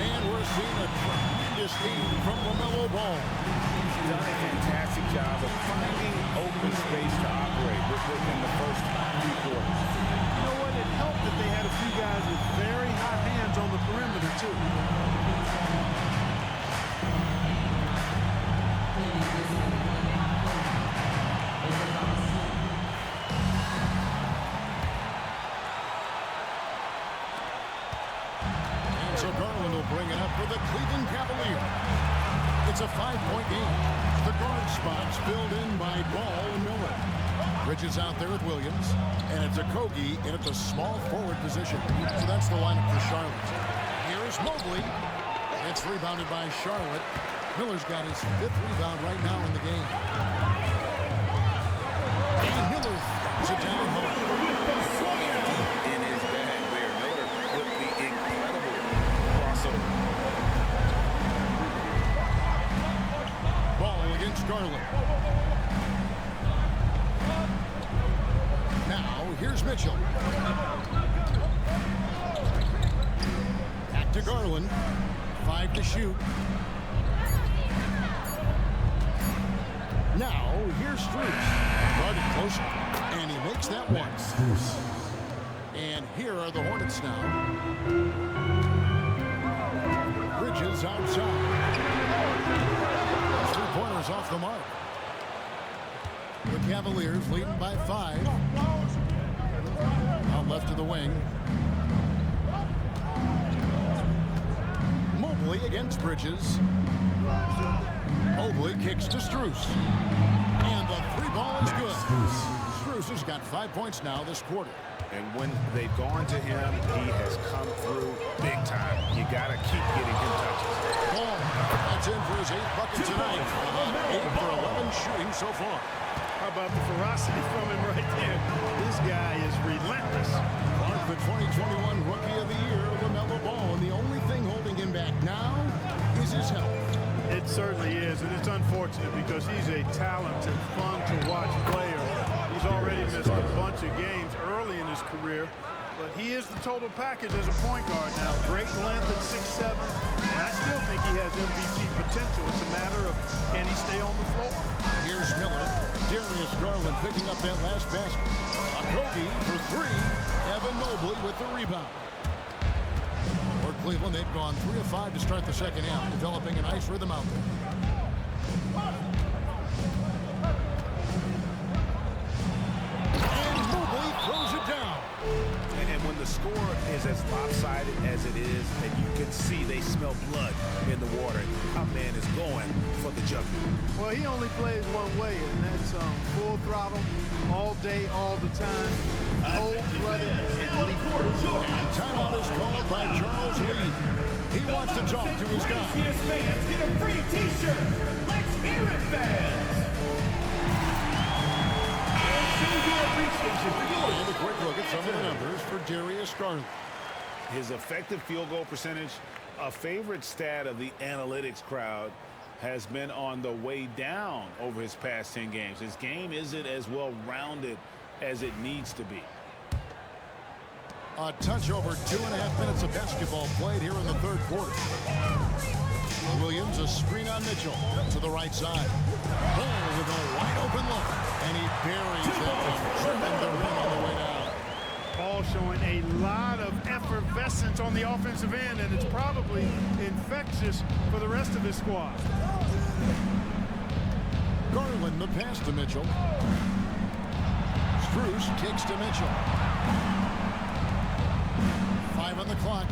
And we're seeing a tremendous game from LaMelo Ball. He's done a fantastic job of finding open space to operate within the first few quarters. You know what? It helped that they had a few guys with very 22. And so Garland will bring it up for the Cleveland Cavaliers. It's a 5-point game. The guard spots filled in by Ball and Miller. Bridges out there with Williams, and it's a Kogi in at the small forward position. So that's the lineup for Charlotte. Here's Mobley. It's rebounded by Charlotte. Miller's got his 5th rebound right now in the game. And Miller is it down home. In his bag there, Miller with the incredible crossover. Ball against Garland. Now, here's Mitchell. Back to Garland. 5 to shoot. Now, here's Strus. Guarded closer. And he makes that one. And here are the Hornets now. Bridges outside. 3-pointers off the mark. The Cavaliers leading by 5. Out left of the wing. Mobley against Bridges. Mobley kicks to Strus. And the 3-ball is good. Strus has got 5 points now this quarter. And when they've gone to him, he has come through big time. You got to keep getting him touches. Ball. That's in for his 8th bucket tonight. 8 for 11 shooting so far. How about the ferocity from him right there? This guy is relentless. Clark, the 2021 Rookie of the Year, LaMelo Ball, and the only thing holding him back now is his health. It certainly is, and it's unfortunate because he's a talented, fun-to-watch player. He's already missed a bunch of games early in his career, but he is the total package as a point guard now. Great length at 6'7", and I still think he has MVP potential. It's a matter of can he stay on the floor. Here's Miller. Darius Garland picking up that last basket. Kogi for 3. Evan Mobley with the rebound. For Cleveland, they've gone 3 of 5 to start the second half, developing a nice rhythm out there. And Mobley throws it down. And when the score is as lopsided as it is, and you can see they smell blood in the water, our man is going for the jugular. Well, he only plays one way, and that's full throttle, all day, all the time, cold-blooded, and lethal. And timeout is called by Charles Lee. He wants to talk to his guy. Fans get a free T-shirt. Let's hear it, fans. And a quick look at some of the numbers for Darius Garland. His effective field goal percentage, a favorite stat of the analytics crowd, has been on the way down over his past 10 games. His game isn't as well-rounded as it needs to be. A touch over 2.5 minutes of basketball played here in the third quarter. Williams, a screen on Mitchell to the right side. Ball with a wide open look, and he buries that one, tripping the rim on the way down. Ball showing a lot of effervescence on the offensive end, and it's probably infectious for the rest of his squad. Garland, the pass to Mitchell. Strus kicks to Mitchell. 5 on the clock.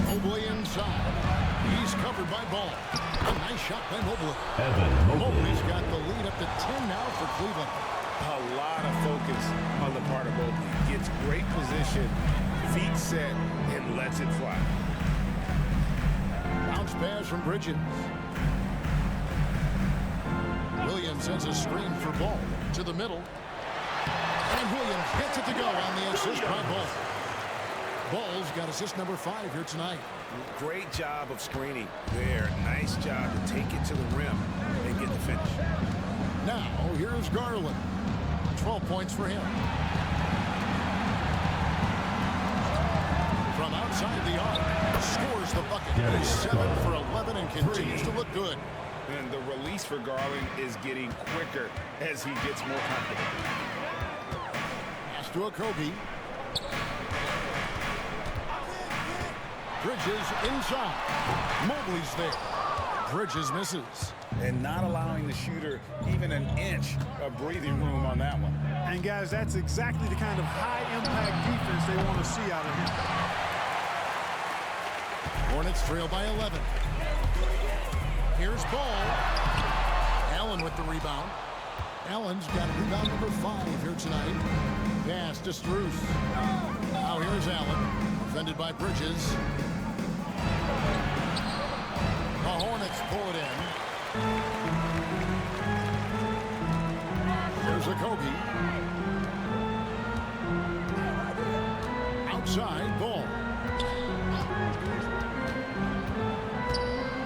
Mobley inside. He's covered by Ball. A nice shot by Mobley. Mobley's got the lead up to 10 now for Cleveland. A lot of focus on the part of Mobley. Gets great position, feet set, and lets it fly. Bounce pass from Bridges. Williams sends a screen for Ball to the middle. And Williams gets it to go on the assist by Ball. Ball's got assist number 5 here tonight. Great job of screening there. Nice job to take it to the rim and get the finish. Now, here's Garland. 12 points for him. From outside the arc, scores the bucket. 7 for 11 and continues to look good. And the release for Garland is getting quicker as he gets more confident. Pass to Kogi. Bridges inside. Mobley's there. Bridges misses. And not allowing the shooter even an inch of breathing room on that one. And, guys, that's exactly the kind of high-impact defense they want to see out of him. Hornets trail by 11. Here's Ball. Allen with the rebound. Allen's got rebound number 5 here tonight. Pass to Strus. Now here's Allen. Defended by Bridges. The Hornets pull it in. Here's a Kobe. Outside, Ball.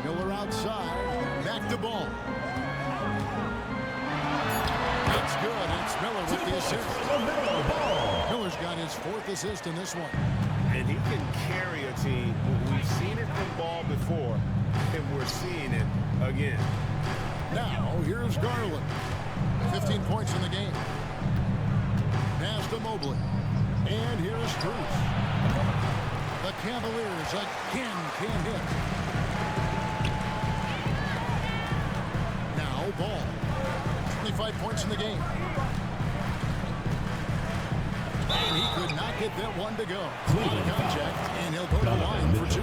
Miller outside. Back to Ball. That's good. It's Miller with the assist. Miller's got his 4th assist in this one. And he can carry a team. We've seen it from Ball before, and we're seeing it again. Now, here's Garland. 15 points in the game. Pass to Mobley. And here's Strus. The Cavaliers again can't hit. Now, Ball. 25 points in the game. And he could not get that one to go. On contact, and he'll go to the line for 2.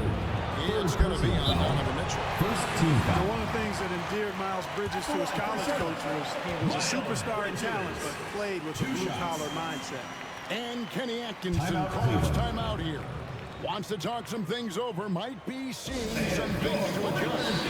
It's going to be on Donovan Mitchell. First team foul. One of the things that endeared Miles Bridges to his college coach was he was a superstar in talent, but played with a blue-collar mindset. And Kenny Atkinson calls timeout here. Wants to talk some things over. Might be seeing some things to adjust.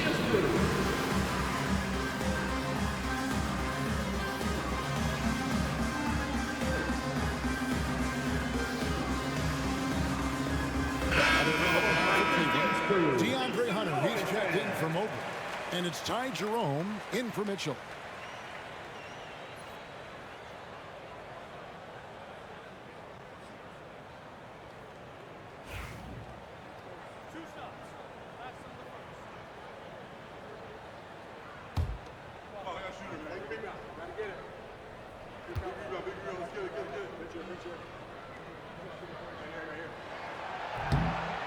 DeAndre Hunter, he's checked in for Mobley. And it's Ty Jerome in for Mitchell.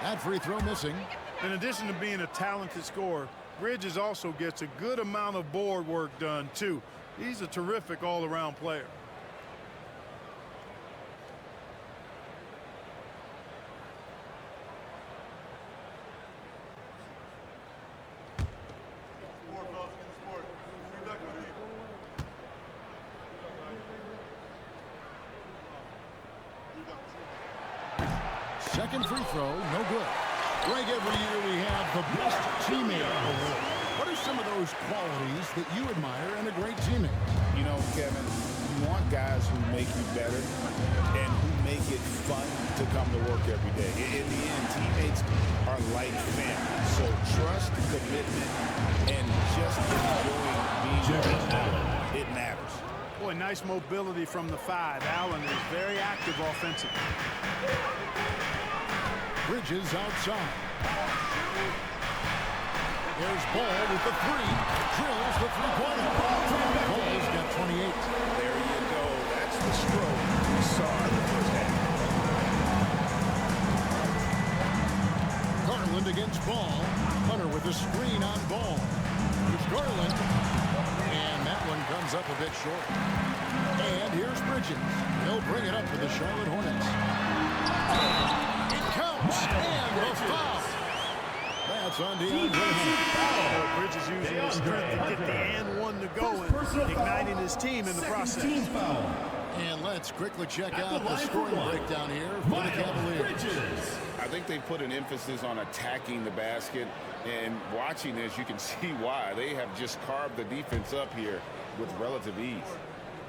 That free throw missing. In addition to being a talented scorer, Bridges also gets a good amount of board work done, too. He's a terrific all-around player. Second free throw, no good. Greg, every year we have the best teammate award. What are some of those qualities that you admire in a great teammate? You know, Kevin, you want guys who make you better and who make it fun to come to work every day. In the end, teammates are like family. So trust, commitment, and just enjoying being together. It matters. Boy, nice mobility from the 5. Allen is very active offensively. Bridges outside. There's Ball with the 3. Drills the three-pointer. Ball's got 28. There you go. That's the stroke we saw in the first half. Garland against Ball. Hunter with the screen on Ball. Here's Garland. And that one comes up a bit short. And here's Bridges. He'll bring it up for the Charlotte Hornets. It counts. And the foul. That's on DeAndre. Bridges using his strength to get the and one to go and igniting his team in the process. And let's quickly check out the scoring breakdown here for the Cavaliers. I think they put an emphasis on attacking the basket, and watching this, you can see why. They have just carved the defense up here with relative ease.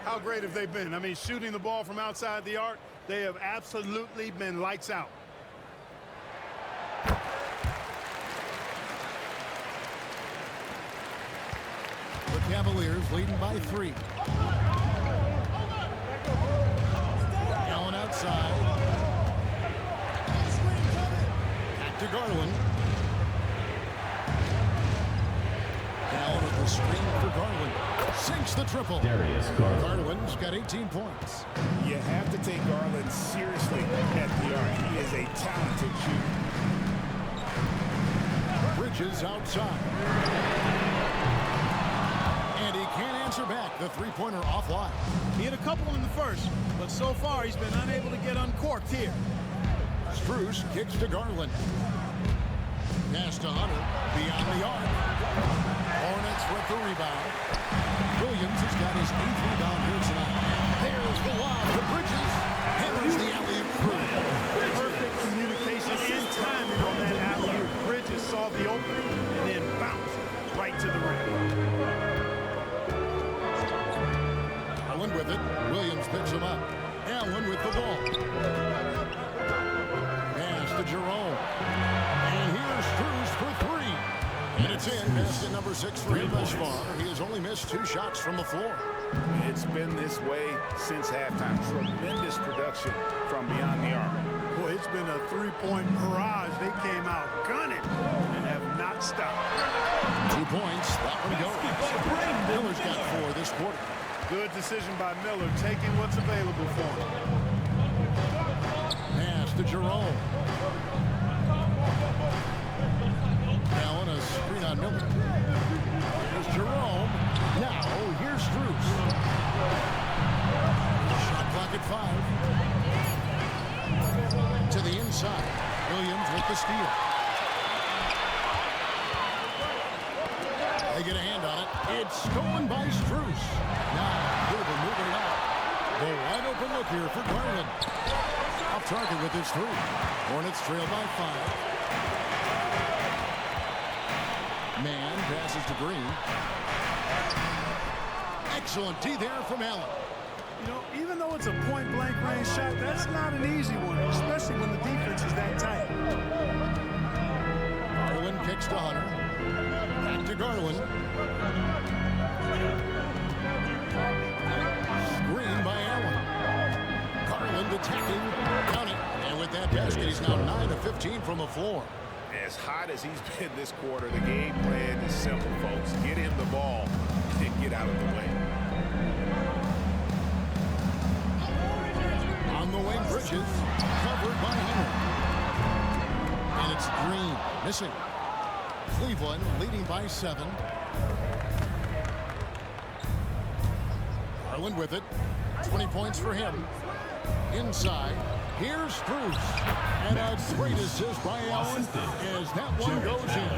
How great have they been? I mean, shooting the ball from outside the arc, they have absolutely been lights out. The Cavaliers leading by 3. Allen outside. Back to Garland. Allen with the screen for Garland. Sinks the triple. Darius Garland. Garland's got 18 points. You have to take Garland seriously at the arc. He is a talented shooter. Bridges outside. And he can't answer back. The three-pointer offline. He hit a couple in the first, but so far he's been unable to get uncorked here. Strus kicks to Garland. Pass to Hunter. Beyond the arc. Hornets with the rebound. Williams has got his 8th rebound here tonight. There's the lob to Bridges. Hammers the alley-oop through. Perfect communication and timing on that alley-oop. Bridges saw the opening and then bounced right to the rim. Allen with it. Williams picks him up. Allen with the ball. Pass to Jerome. And here's Strus for three. And it's in. Basket number 6 for him thus far. He has only missed 2 shots from the floor. It's been this way since halftime. Tremendous production from beyond the arc. Boy, it's been a three-point barrage. They came out gunning and have not stopped. 2 points. That one goes. Miller's got 4 this quarter. Good decision by Miller, taking what's available for him. Pass to Jerome. Allen, a screen on Miller. Here's Jerome. Now, here's Strus. Shot clock at 5. To the inside. Williams with the steal. They get a hand on it. It's stolen by Strus. Now, Gilbert moving it out. The wide open look here for Garland. Off target with his 3. Hornets trail by 5. Man passes to Green. Excellent D there from Allen. You know, even though it's a point-blank range shot, that's not an easy one, especially when the defense is that tight. Garland kicks to Hunter. Back to Garland. Screen by Allen. Garland attacking. Count it. And with that basket, he's now 9 of 15 from the floor. As hot as he's been this quarter, the game plan is simple, folks. Get him the ball and get out of the way. On the wing, Bridges. Covered by Hunter. And it's Green. Missing. Cleveland leading by 7. Garland with it. 20 points for him. Inside. Here's Strus. And a great assist by Allen as that one goes in.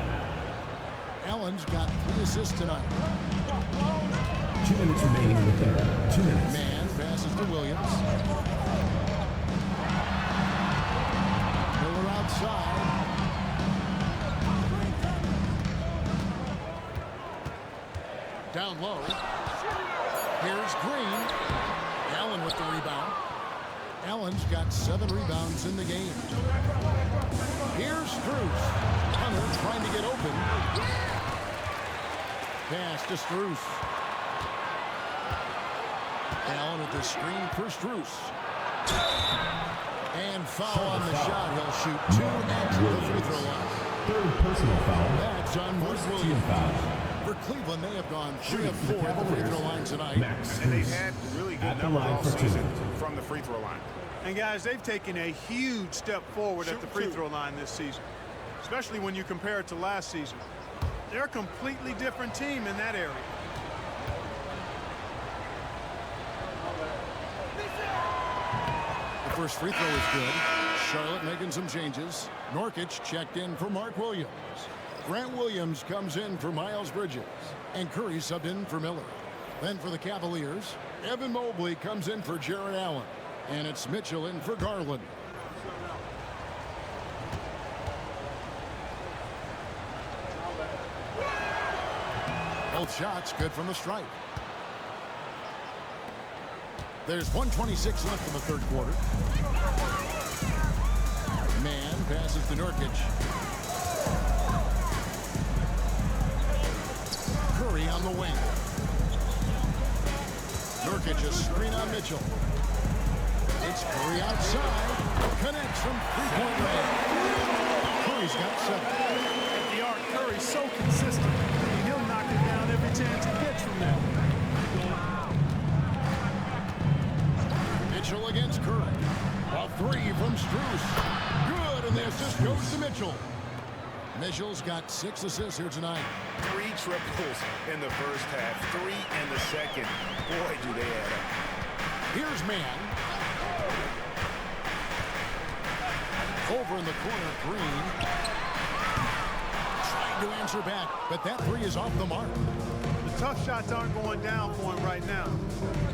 Allen's got 3 assists tonight. 2 minutes remaining in the third. 2 minutes. Man passes to Williams. Miller outside. Down low. Here's Green. Allen with the rebound. Allen's got 7 rebounds in the game. Here's Strus. Hunter trying to get open. Pass to Strus. Allen at the screen for Strus. And foul on the shot. He'll shoot 2 at the free throw line. 3rd personal foul. That's on Mark Team Williams. foul. For Cleveland, they have gone 3 of 4 at the free throw line tonight. Max And they've Strus had really good at the numbers line all for 2. season from the free throw line. And guys, they've taken a huge step forward at the free throw line this season, especially when you compare it to last season. They're a completely different team in that area. The first free throw is good. Charlotte making some changes. Norkic checked in for Mark Williams. Grant Williams comes in for Miles Bridges. And Curry subbed in for Miller. Then for the Cavaliers, Evan Mobley comes in for Jared Allen. And it's Mitchell in for Garland. Both shots good from the stripe. There's 1:26 left in the third quarter. Man passes to Nurkic. Curry on the wing. Nurkic a screen on Mitchell. It's Curry outside. Connects from three-point range. Curry's got 7. At the arc, Curry's so consistent. I mean, he'll knock it down every chance he gets from there. Mitchell against Curry. A three from Strus. Good, and the assist goes to Mitchell. Mitchell's got 6 assists here tonight. 3 triples in the first half, 3 in the second. Boy, do they add up. Here's Mann. Over in the corner, Green. Trying to answer back, but that three is off the mark. The tough shots aren't going down for him right now,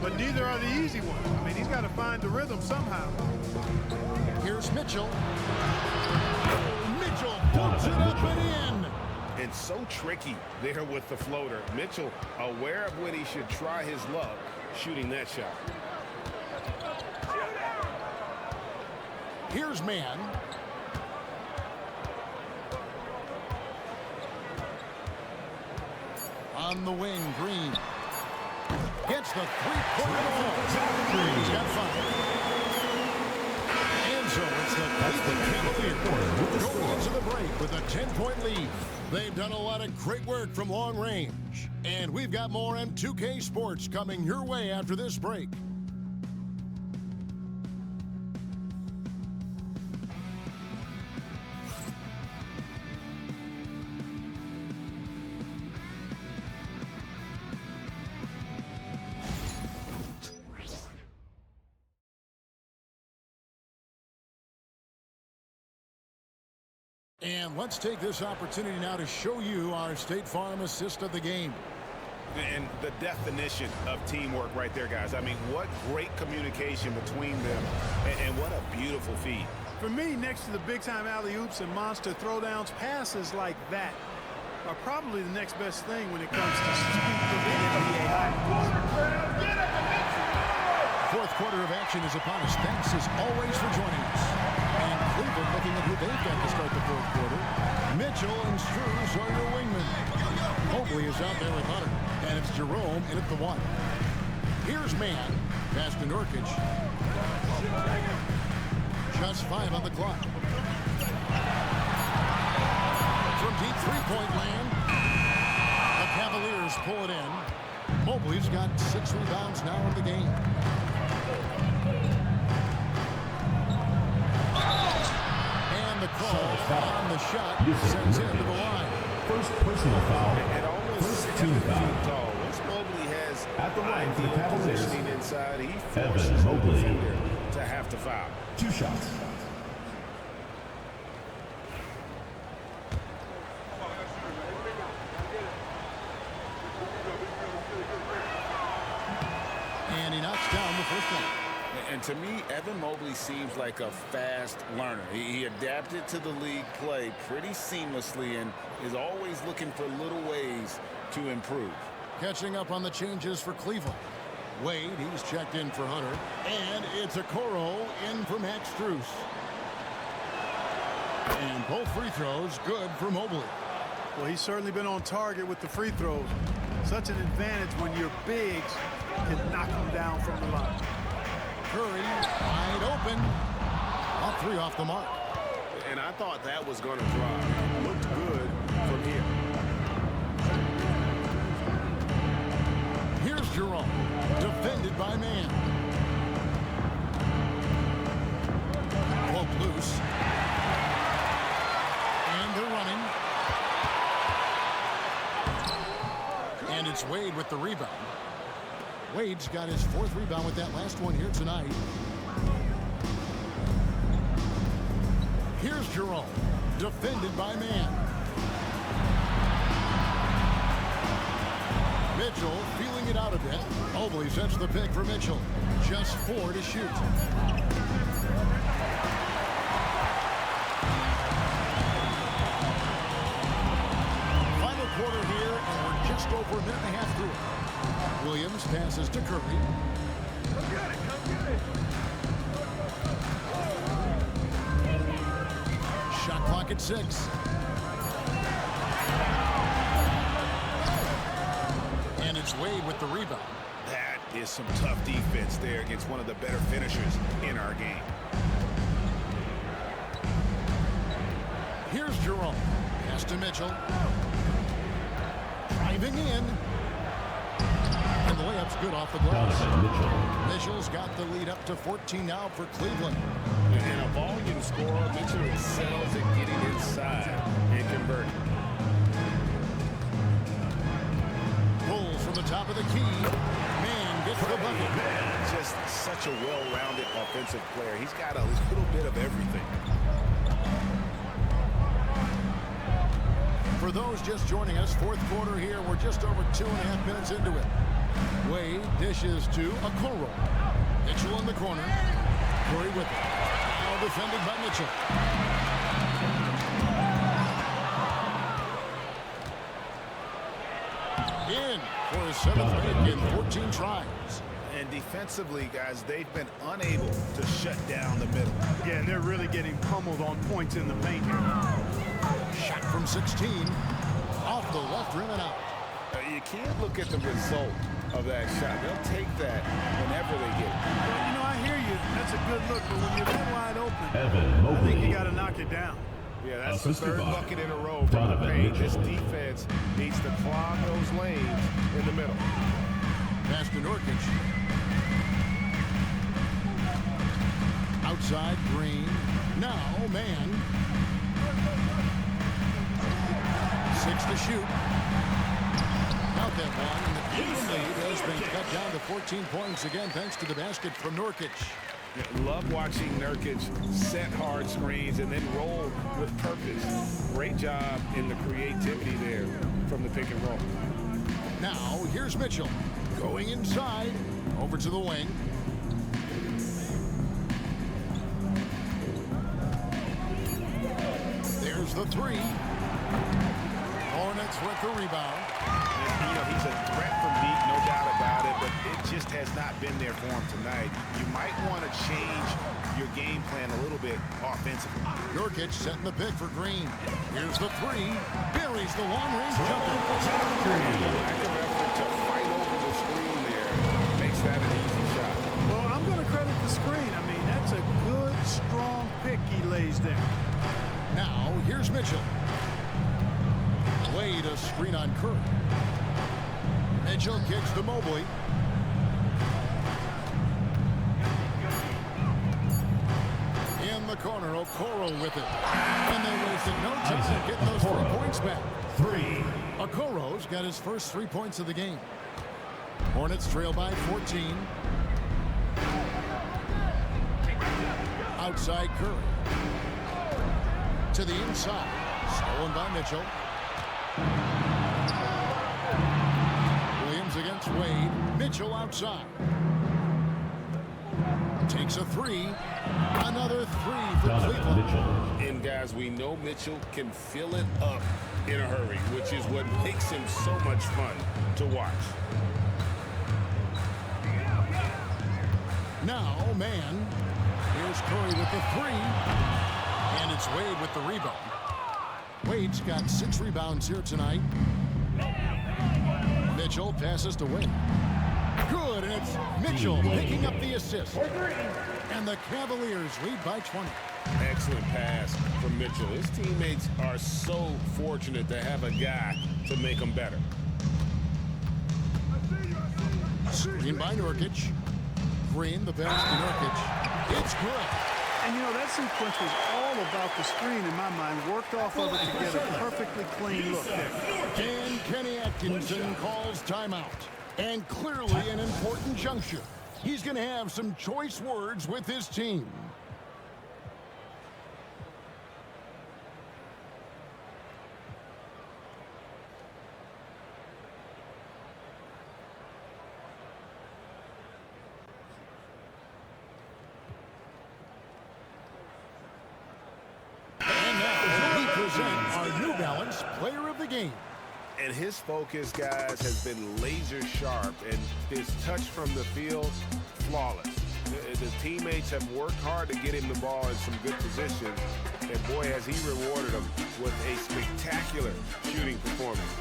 but neither are the easy ones. I mean, he's got to find the rhythm somehow. Here's Mitchell. Mitchell puts it up and in. And so tricky there with the floater. Mitchell aware of when he should try his luck shooting that shot. Here's Mann. On the wing, Green. Gets the three-pointer ball. He's got 5. And so it's the Cavaliers going into the break with a 10-point lead. They've done a lot of great work from long range. And we've got more M2K Sports coming your way after this break. And let's take this opportunity now to show you our State Farm assist of the game. And the definition of teamwork right there, guys. I mean, what great communication between them, and what a beautiful feed. For me, next to the big-time alley-oops and monster throwdowns, passes like that are probably the next best thing when it comes to speed of the NBA highlights. Fourth quarter of action is upon us. Thanks as always for joining us. And Cleveland looking at who they've got to start the fourth quarter. Mitchell and Strus are your wingmen. Mobley is out there with Hunter. And it's Jerome in at the 1. Here's Mann. Pass to Nurkic. Just 5 on the clock. From deep three-point land, the Cavaliers pull it in. Mobley's got 6 rebounds now in the game. And the call on the shot sends him to the line. First personal foul. At almost 6 feet tall, once Mobley has At the line for the ideal Cavaliers, positioning inside, he Evan forces the Mobley. defender to have to foul. 2 shots. And he knocks down the first one. And to me, Evan Mobley seems like a fast learner. He adapted to the league play pretty seamlessly and is always looking for little ways to improve. Catching up on the changes for Cleveland. Wade, he's checked in for Hunter. And it's Okoro in for Max Strus. And both free throws good for Mobley. Well, he's certainly been on target with the free throws. Such an advantage when your bigs can knock them down from the line. Curry wide open. All 3 off the mark. And I thought that was going to drive. Looked good from here. Here's Jerome. Defended by Mann. Broke loose. And they're running. And it's Wade with the rebound. Wade's got his 4th rebound with that last one here tonight. Here's Jerome. Defended by Mann. Mitchell feeling it out a bit. Mobley sets the pick for Mitchell. Just 4 to shoot. Final quarter here, and we're just over a minute and a half through it. Williams passes to Curry. Come get it, come get it. Shot clock at 6. And it's Wade with the rebound. That is some tough defense there against one of the better finishers in our game. Here's Jerome. Pass to Mitchell. Driving in. And the layup's good off the glass. Donovan Mitchell. Mitchell's got the lead up to 14 now for Cleveland. And a volume scorer, Mitchell excels at getting inside and converting. Pulls from the top of the key. Man gets the bucket. Just such a well-rounded offensive player. He's got a little bit of everything. For those just joining us, fourth quarter here. We're just over 2.5 minutes into it. Wade dishes to Okoro. Mitchell in the corner. Curry with it. Now defended by Mitchell. In for his 7th make in 14 tries. And defensively, guys, they've been unable to shut down the middle. Yeah, and they're really getting pummeled on points in the paint here. Shot from 16. Off the left rim and out. You can't look at the result of that shot. They'll take that whenever they get it. Well, you know, I hear you. That's a good look, but when you're that wide open, Evan I think Mobley. you got to knock it down. Yeah, that's the Assisted third by bucket in a row from the Donovan paint. This Mitchell. defense needs to clog those lanes in the middle. Pass to Nurkic. Outside Green. Now man. 6 to shoot. Out that one. And the Cleveland lead has been cut down to 14 points again thanks to the basket from Nurkic. Love watching Nurkic set hard screens and then roll with purpose. Great job in the creativity there from the pick and roll. Now here's Mitchell. Going inside. Over to the wing. There's the three. Hornets with the rebound. You know, he's a threat from deep, no doubt about it, but it just has not been there for him tonight. You might want to change your game plan a little bit offensively. Nurkic setting the pick for Green. Here's the three. Buries the long-range jumper. Lack of effort to fight over the screen there makes that an easy shot. Well, I'm going to credit the screen. I mean, that's a good, strong pick he lays there. Now, here's Mitchell. Wade a screen on Curry. Mitchell kicks to Mobley. In the corner, Okoro with it. And they wasted no time getting those 3 points back. 3. Okoro's got his first 3 points of the game. Hornets trail by 14. Outside Curry. To the inside. Stolen by Mitchell. Williams against Wade. Mitchell outside. Takes a three. Another three for Donovan Cleveland. Mitchell. And guys, we know Mitchell can fill it up in a hurry, which is what makes him so much fun to watch. Now, man. Here's Curry with the three. And it's Wade with the rebound. Wade's got 6 rebounds here tonight. Mitchell passes to Wade. Good, and it's Mitchell picking up the assist. And the Cavaliers lead by 20. Excellent pass from Mitchell. His teammates are so fortunate to have a guy to make them better. Screen by Nurkic. Green, the pass to Nurkic. It's good. And, you know, that sequence was all about the screen in my mind. Worked off of it to get a perfectly clean look there. And Kenny Atkinson calls timeout. And clearly an important juncture. He's going to have some choice words with his team. And now we present our New Balance Player of the Game. And his focus, guys, has been laser sharp, and his touch from the field, flawless. The teammates have worked hard to get him the ball in some good positions, and boy, has he rewarded them with a spectacular shooting performance.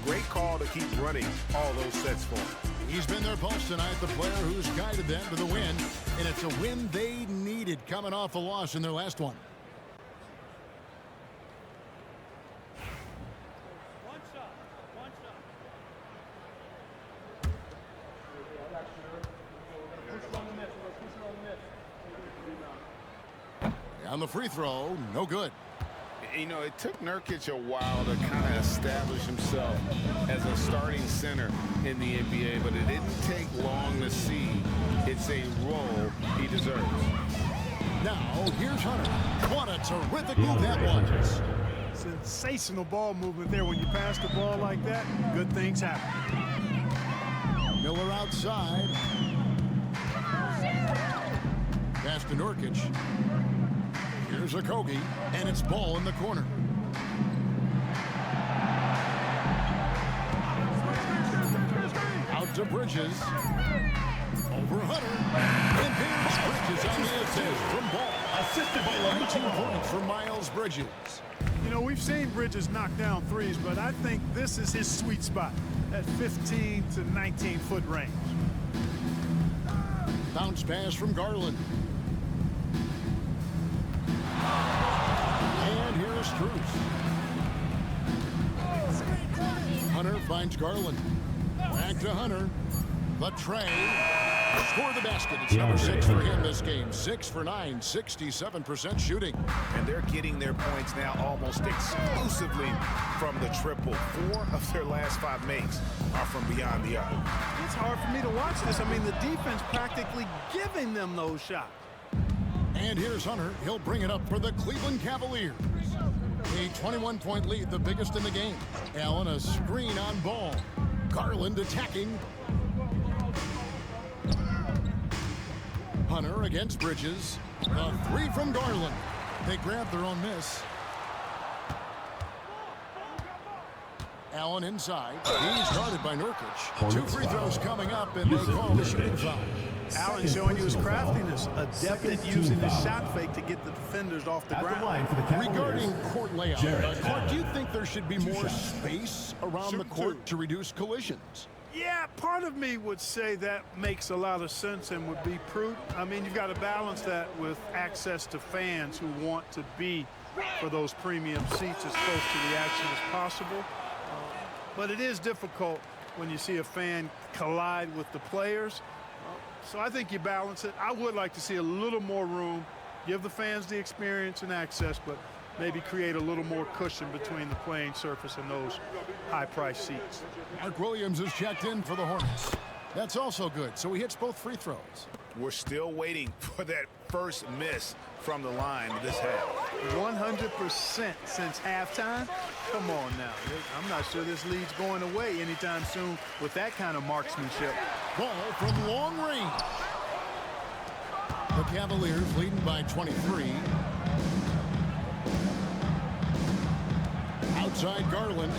Great call to keep running all those sets for him. He's been their pulse tonight, the player who's guided them to the win, and it's a win they needed coming off a loss in their last one. On the free throw, no good. You know, it took Nurkic a while to kind of establish himself as a starting center in the NBA, but it didn't take long to see it's a role he deserves. Now, here's Hunter. What a terrific move that was. Sensational ball movement there. When you pass the ball like that, good things happen. Miller outside. Pass to Nurkic. Here's Okogie, and it's ball in the corner. Out to Bridges. Over Hunter. And here's Bridges on the assist from Ball. Assisted by 19 points for Miles Bridges. You know, we've seen Bridges knock down threes, but I think this is his sweet spot at 15 to 19-foot range. Bounce pass from Garland. And here's Strus. Hunter finds Garland. Back to Hunter. The tray. Score the basket. It's number 6 for him this game. 6 for 9, 67% shooting. And they're getting their points now almost exclusively from the triple. 4 of their last 5 makes are from beyond the arc. It's hard for me to watch this. I mean, the defense practically giving them those shots. And here's Hunter. He'll bring it up for the Cleveland Cavaliers. A 21-point lead, the biggest in the game. Allen a screen on Ball. Garland attacking. Hunter against Bridges. A 3 from Garland. They grab their own miss. Allen inside. He's guarded by Nurkic. 2 free throws coming up, and they call the shooting foul. Allen showing you his craftiness, adept at using his shot fake to get the defenders off the ground. Regarding court layout, Clark, do you think there should be more space around the court to reduce collisions? Yeah, part of me would say that makes a lot of sense and would be prudent. I mean, you've got to balance that with access to fans who want to be for those premium seats as close to the action as possible. But it is difficult when you see a fan collide with the players. So I think you balance it. I would like to see a little more room, give the fans the experience and access, but maybe create a little more cushion between the playing surface and those high-priced seats. Mark Williams is checked in for the Hornets. That's also good, so he hits both free throws. We're still waiting for that first miss from the line this half. 100% since halftime? Come on now. I'm not sure this lead's going away anytime soon with that kind of marksmanship. Ball from long range. The Cavaliers leading by 23. Outside Garland.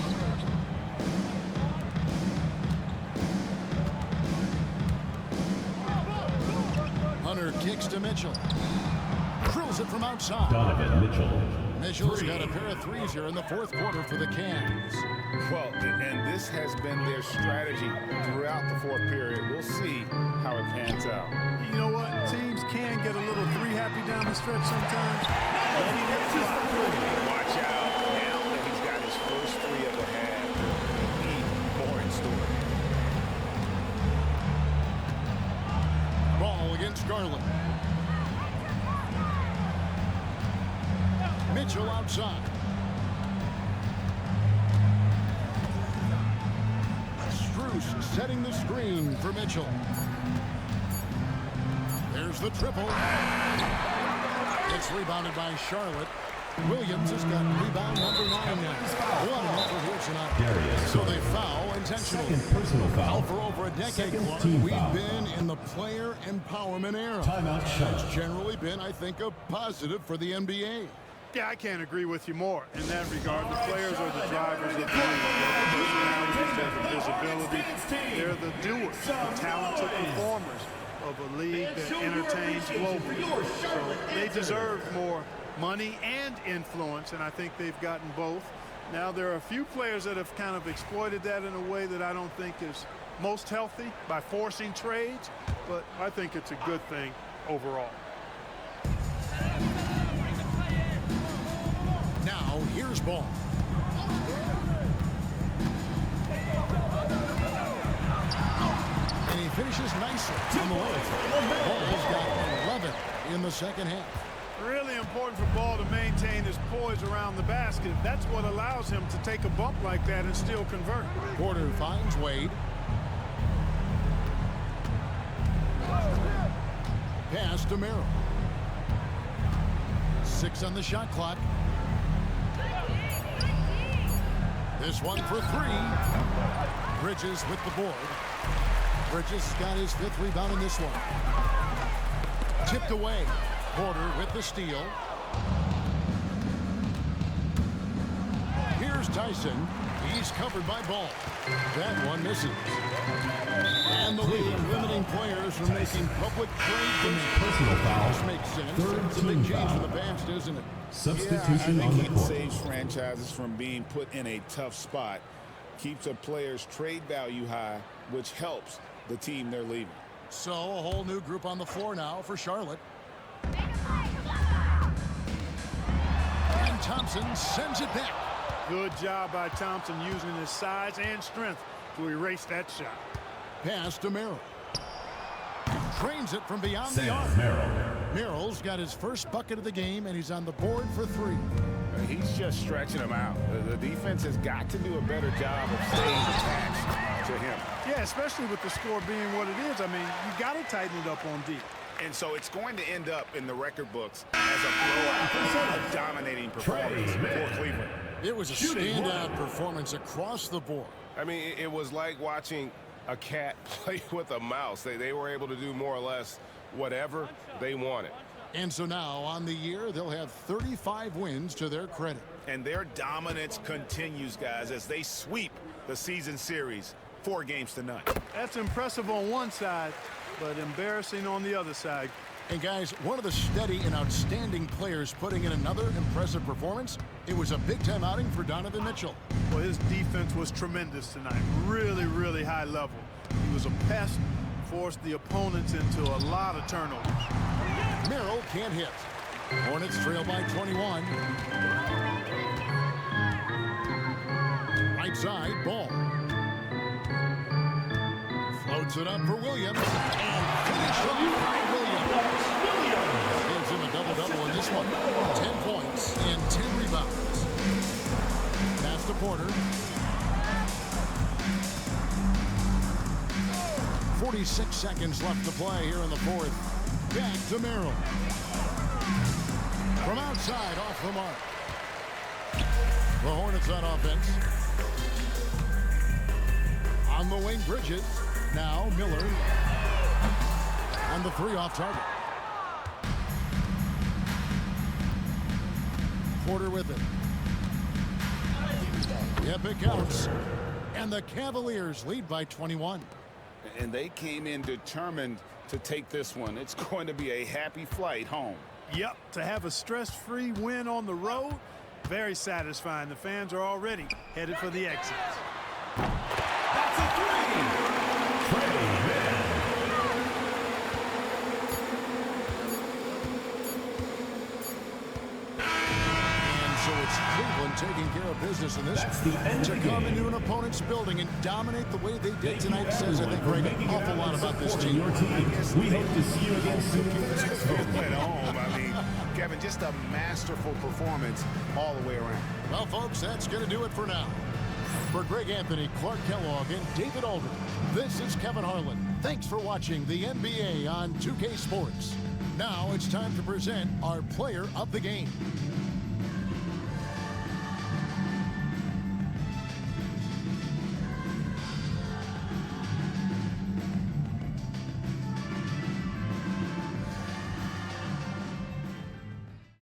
Hunter kicks to Mitchell. Drills it from outside. Donovan Mitchell. Mitchell's got a pair of threes here in the fourth quarter for the Cavs. Well, and this has been their strategy throughout the fourth period. We'll see how it pans out. You know what? Teams can get a little three-happy down the stretch sometimes. Watch out. Now that he's got his first 3 of the half. Need more in store. Ball against Garland. Mitchell outside. Strus setting the screen for Mitchell. There's the triple. It's rebounded by Charlotte. Williams has got rebound number 9 now. 1 over here tonight. So they foul intentionally. Second personal foul. For over a decade, Clark, we've been in the player empowerment era. Timeout shot. It's generally been, I think, a positive for the NBA. Yeah, I can't agree with you more in that regard. The players are the drivers of the league. They're the personalities, they're the visibility, they're the doers, the talented performers of a league that entertains globally. So they deserve more money and influence, and I think they've gotten both. Now, there are a few players that have kind of exploited that in a way that I don't think is most healthy by forcing trades, but I think it's a good thing overall. Now, here's Ball. And he finishes nicely on the way. Ball's got 11 in the second half. Really important for Ball to maintain his poise around the basket. That's what allows him to take a bump like that and still convert. Porter finds Wade. Pass to Merrill. 6 on the shot clock. This one for 3. Bridges with the board. Bridges got his 5th rebound in this one. Tipped away. Porter with the steal. Here's Tyson. He's covered by Ball. That one misses. And the league limiting players from making public trade demands. Personal foul. This makes sense. Third It's a big team change foul. for the past, isn't it? Substitution yeah, I on the think it court. saves franchises from being put in a tough spot. Keeps a player's trade value high, which helps the team they're leaving. So a whole new group on the floor now for Charlotte. And Thompson sends it back. Good job by Thompson using his size and strength to erase that shot. Pass to Merrill. Trains it from beyond the Sam arc. Merrill. Merrill's got his first bucket of the game, and he's on the board for 3. He's just stretching them out. The defense has got to do a better job of staying attached to him. Yeah, especially with the score being what it is. I mean, you got to tighten it up on D. And so it's going to end up in the record books as a blowout, a dominating performance for Cleveland. It was a standout performance across the board. I mean, it was like watching a cat play with a mouse. They were able to do more or less whatever they wanted. And so now on the year, they'll have 35 wins to their credit. And their dominance continues, guys, as they sweep the season series 4 games to none. That's impressive on one side, but embarrassing on the other side. And guys, one of the steady and outstanding players putting in another impressive performance, it was a big-time outing for Donovan Mitchell. Well, his defense was tremendous tonight. Really, really high level. He was a pest, forced the opponents into a lot of turnovers. Merrill can't hit. Hornets trail by 21. Right side, Ball. Floats it up for Williams. And finish off by Williams. Gives him a double-double in this one. 10 points and 10 rebounds. Pass to Porter. 46 seconds left to play here in the 4th. Back to Merrill. From outside, off the mark. The Hornets on offense. On the wing, Bridges. Now Miller. On the 3 off target. Porter with it. Yep, it counts. And the Cavaliers lead by 21. And they came in determined to take this one. It's going to be a happy flight home. Yep, to have a stress-free win on the road, very satisfying. The fans are already headed for the exits. That's a 3. Trey Mann. And so it's Cleveland taking care of business in this. That's the end To of the come game. into an opponent's building and dominate the way they did tonight says, I think, for Greg, an making it awful lot and about this supporting team. your team. We hope to see you again soon. At home, I mean, Kevin, just a masterful performance all the way around. Well, folks, that's going to do it for now. For Greg Anthony, Clark Kellogg, and David Aldridge, this is Kevin Harlan. Thanks for watching the NBA on 2K Sports. Now it's time to present our player of the game.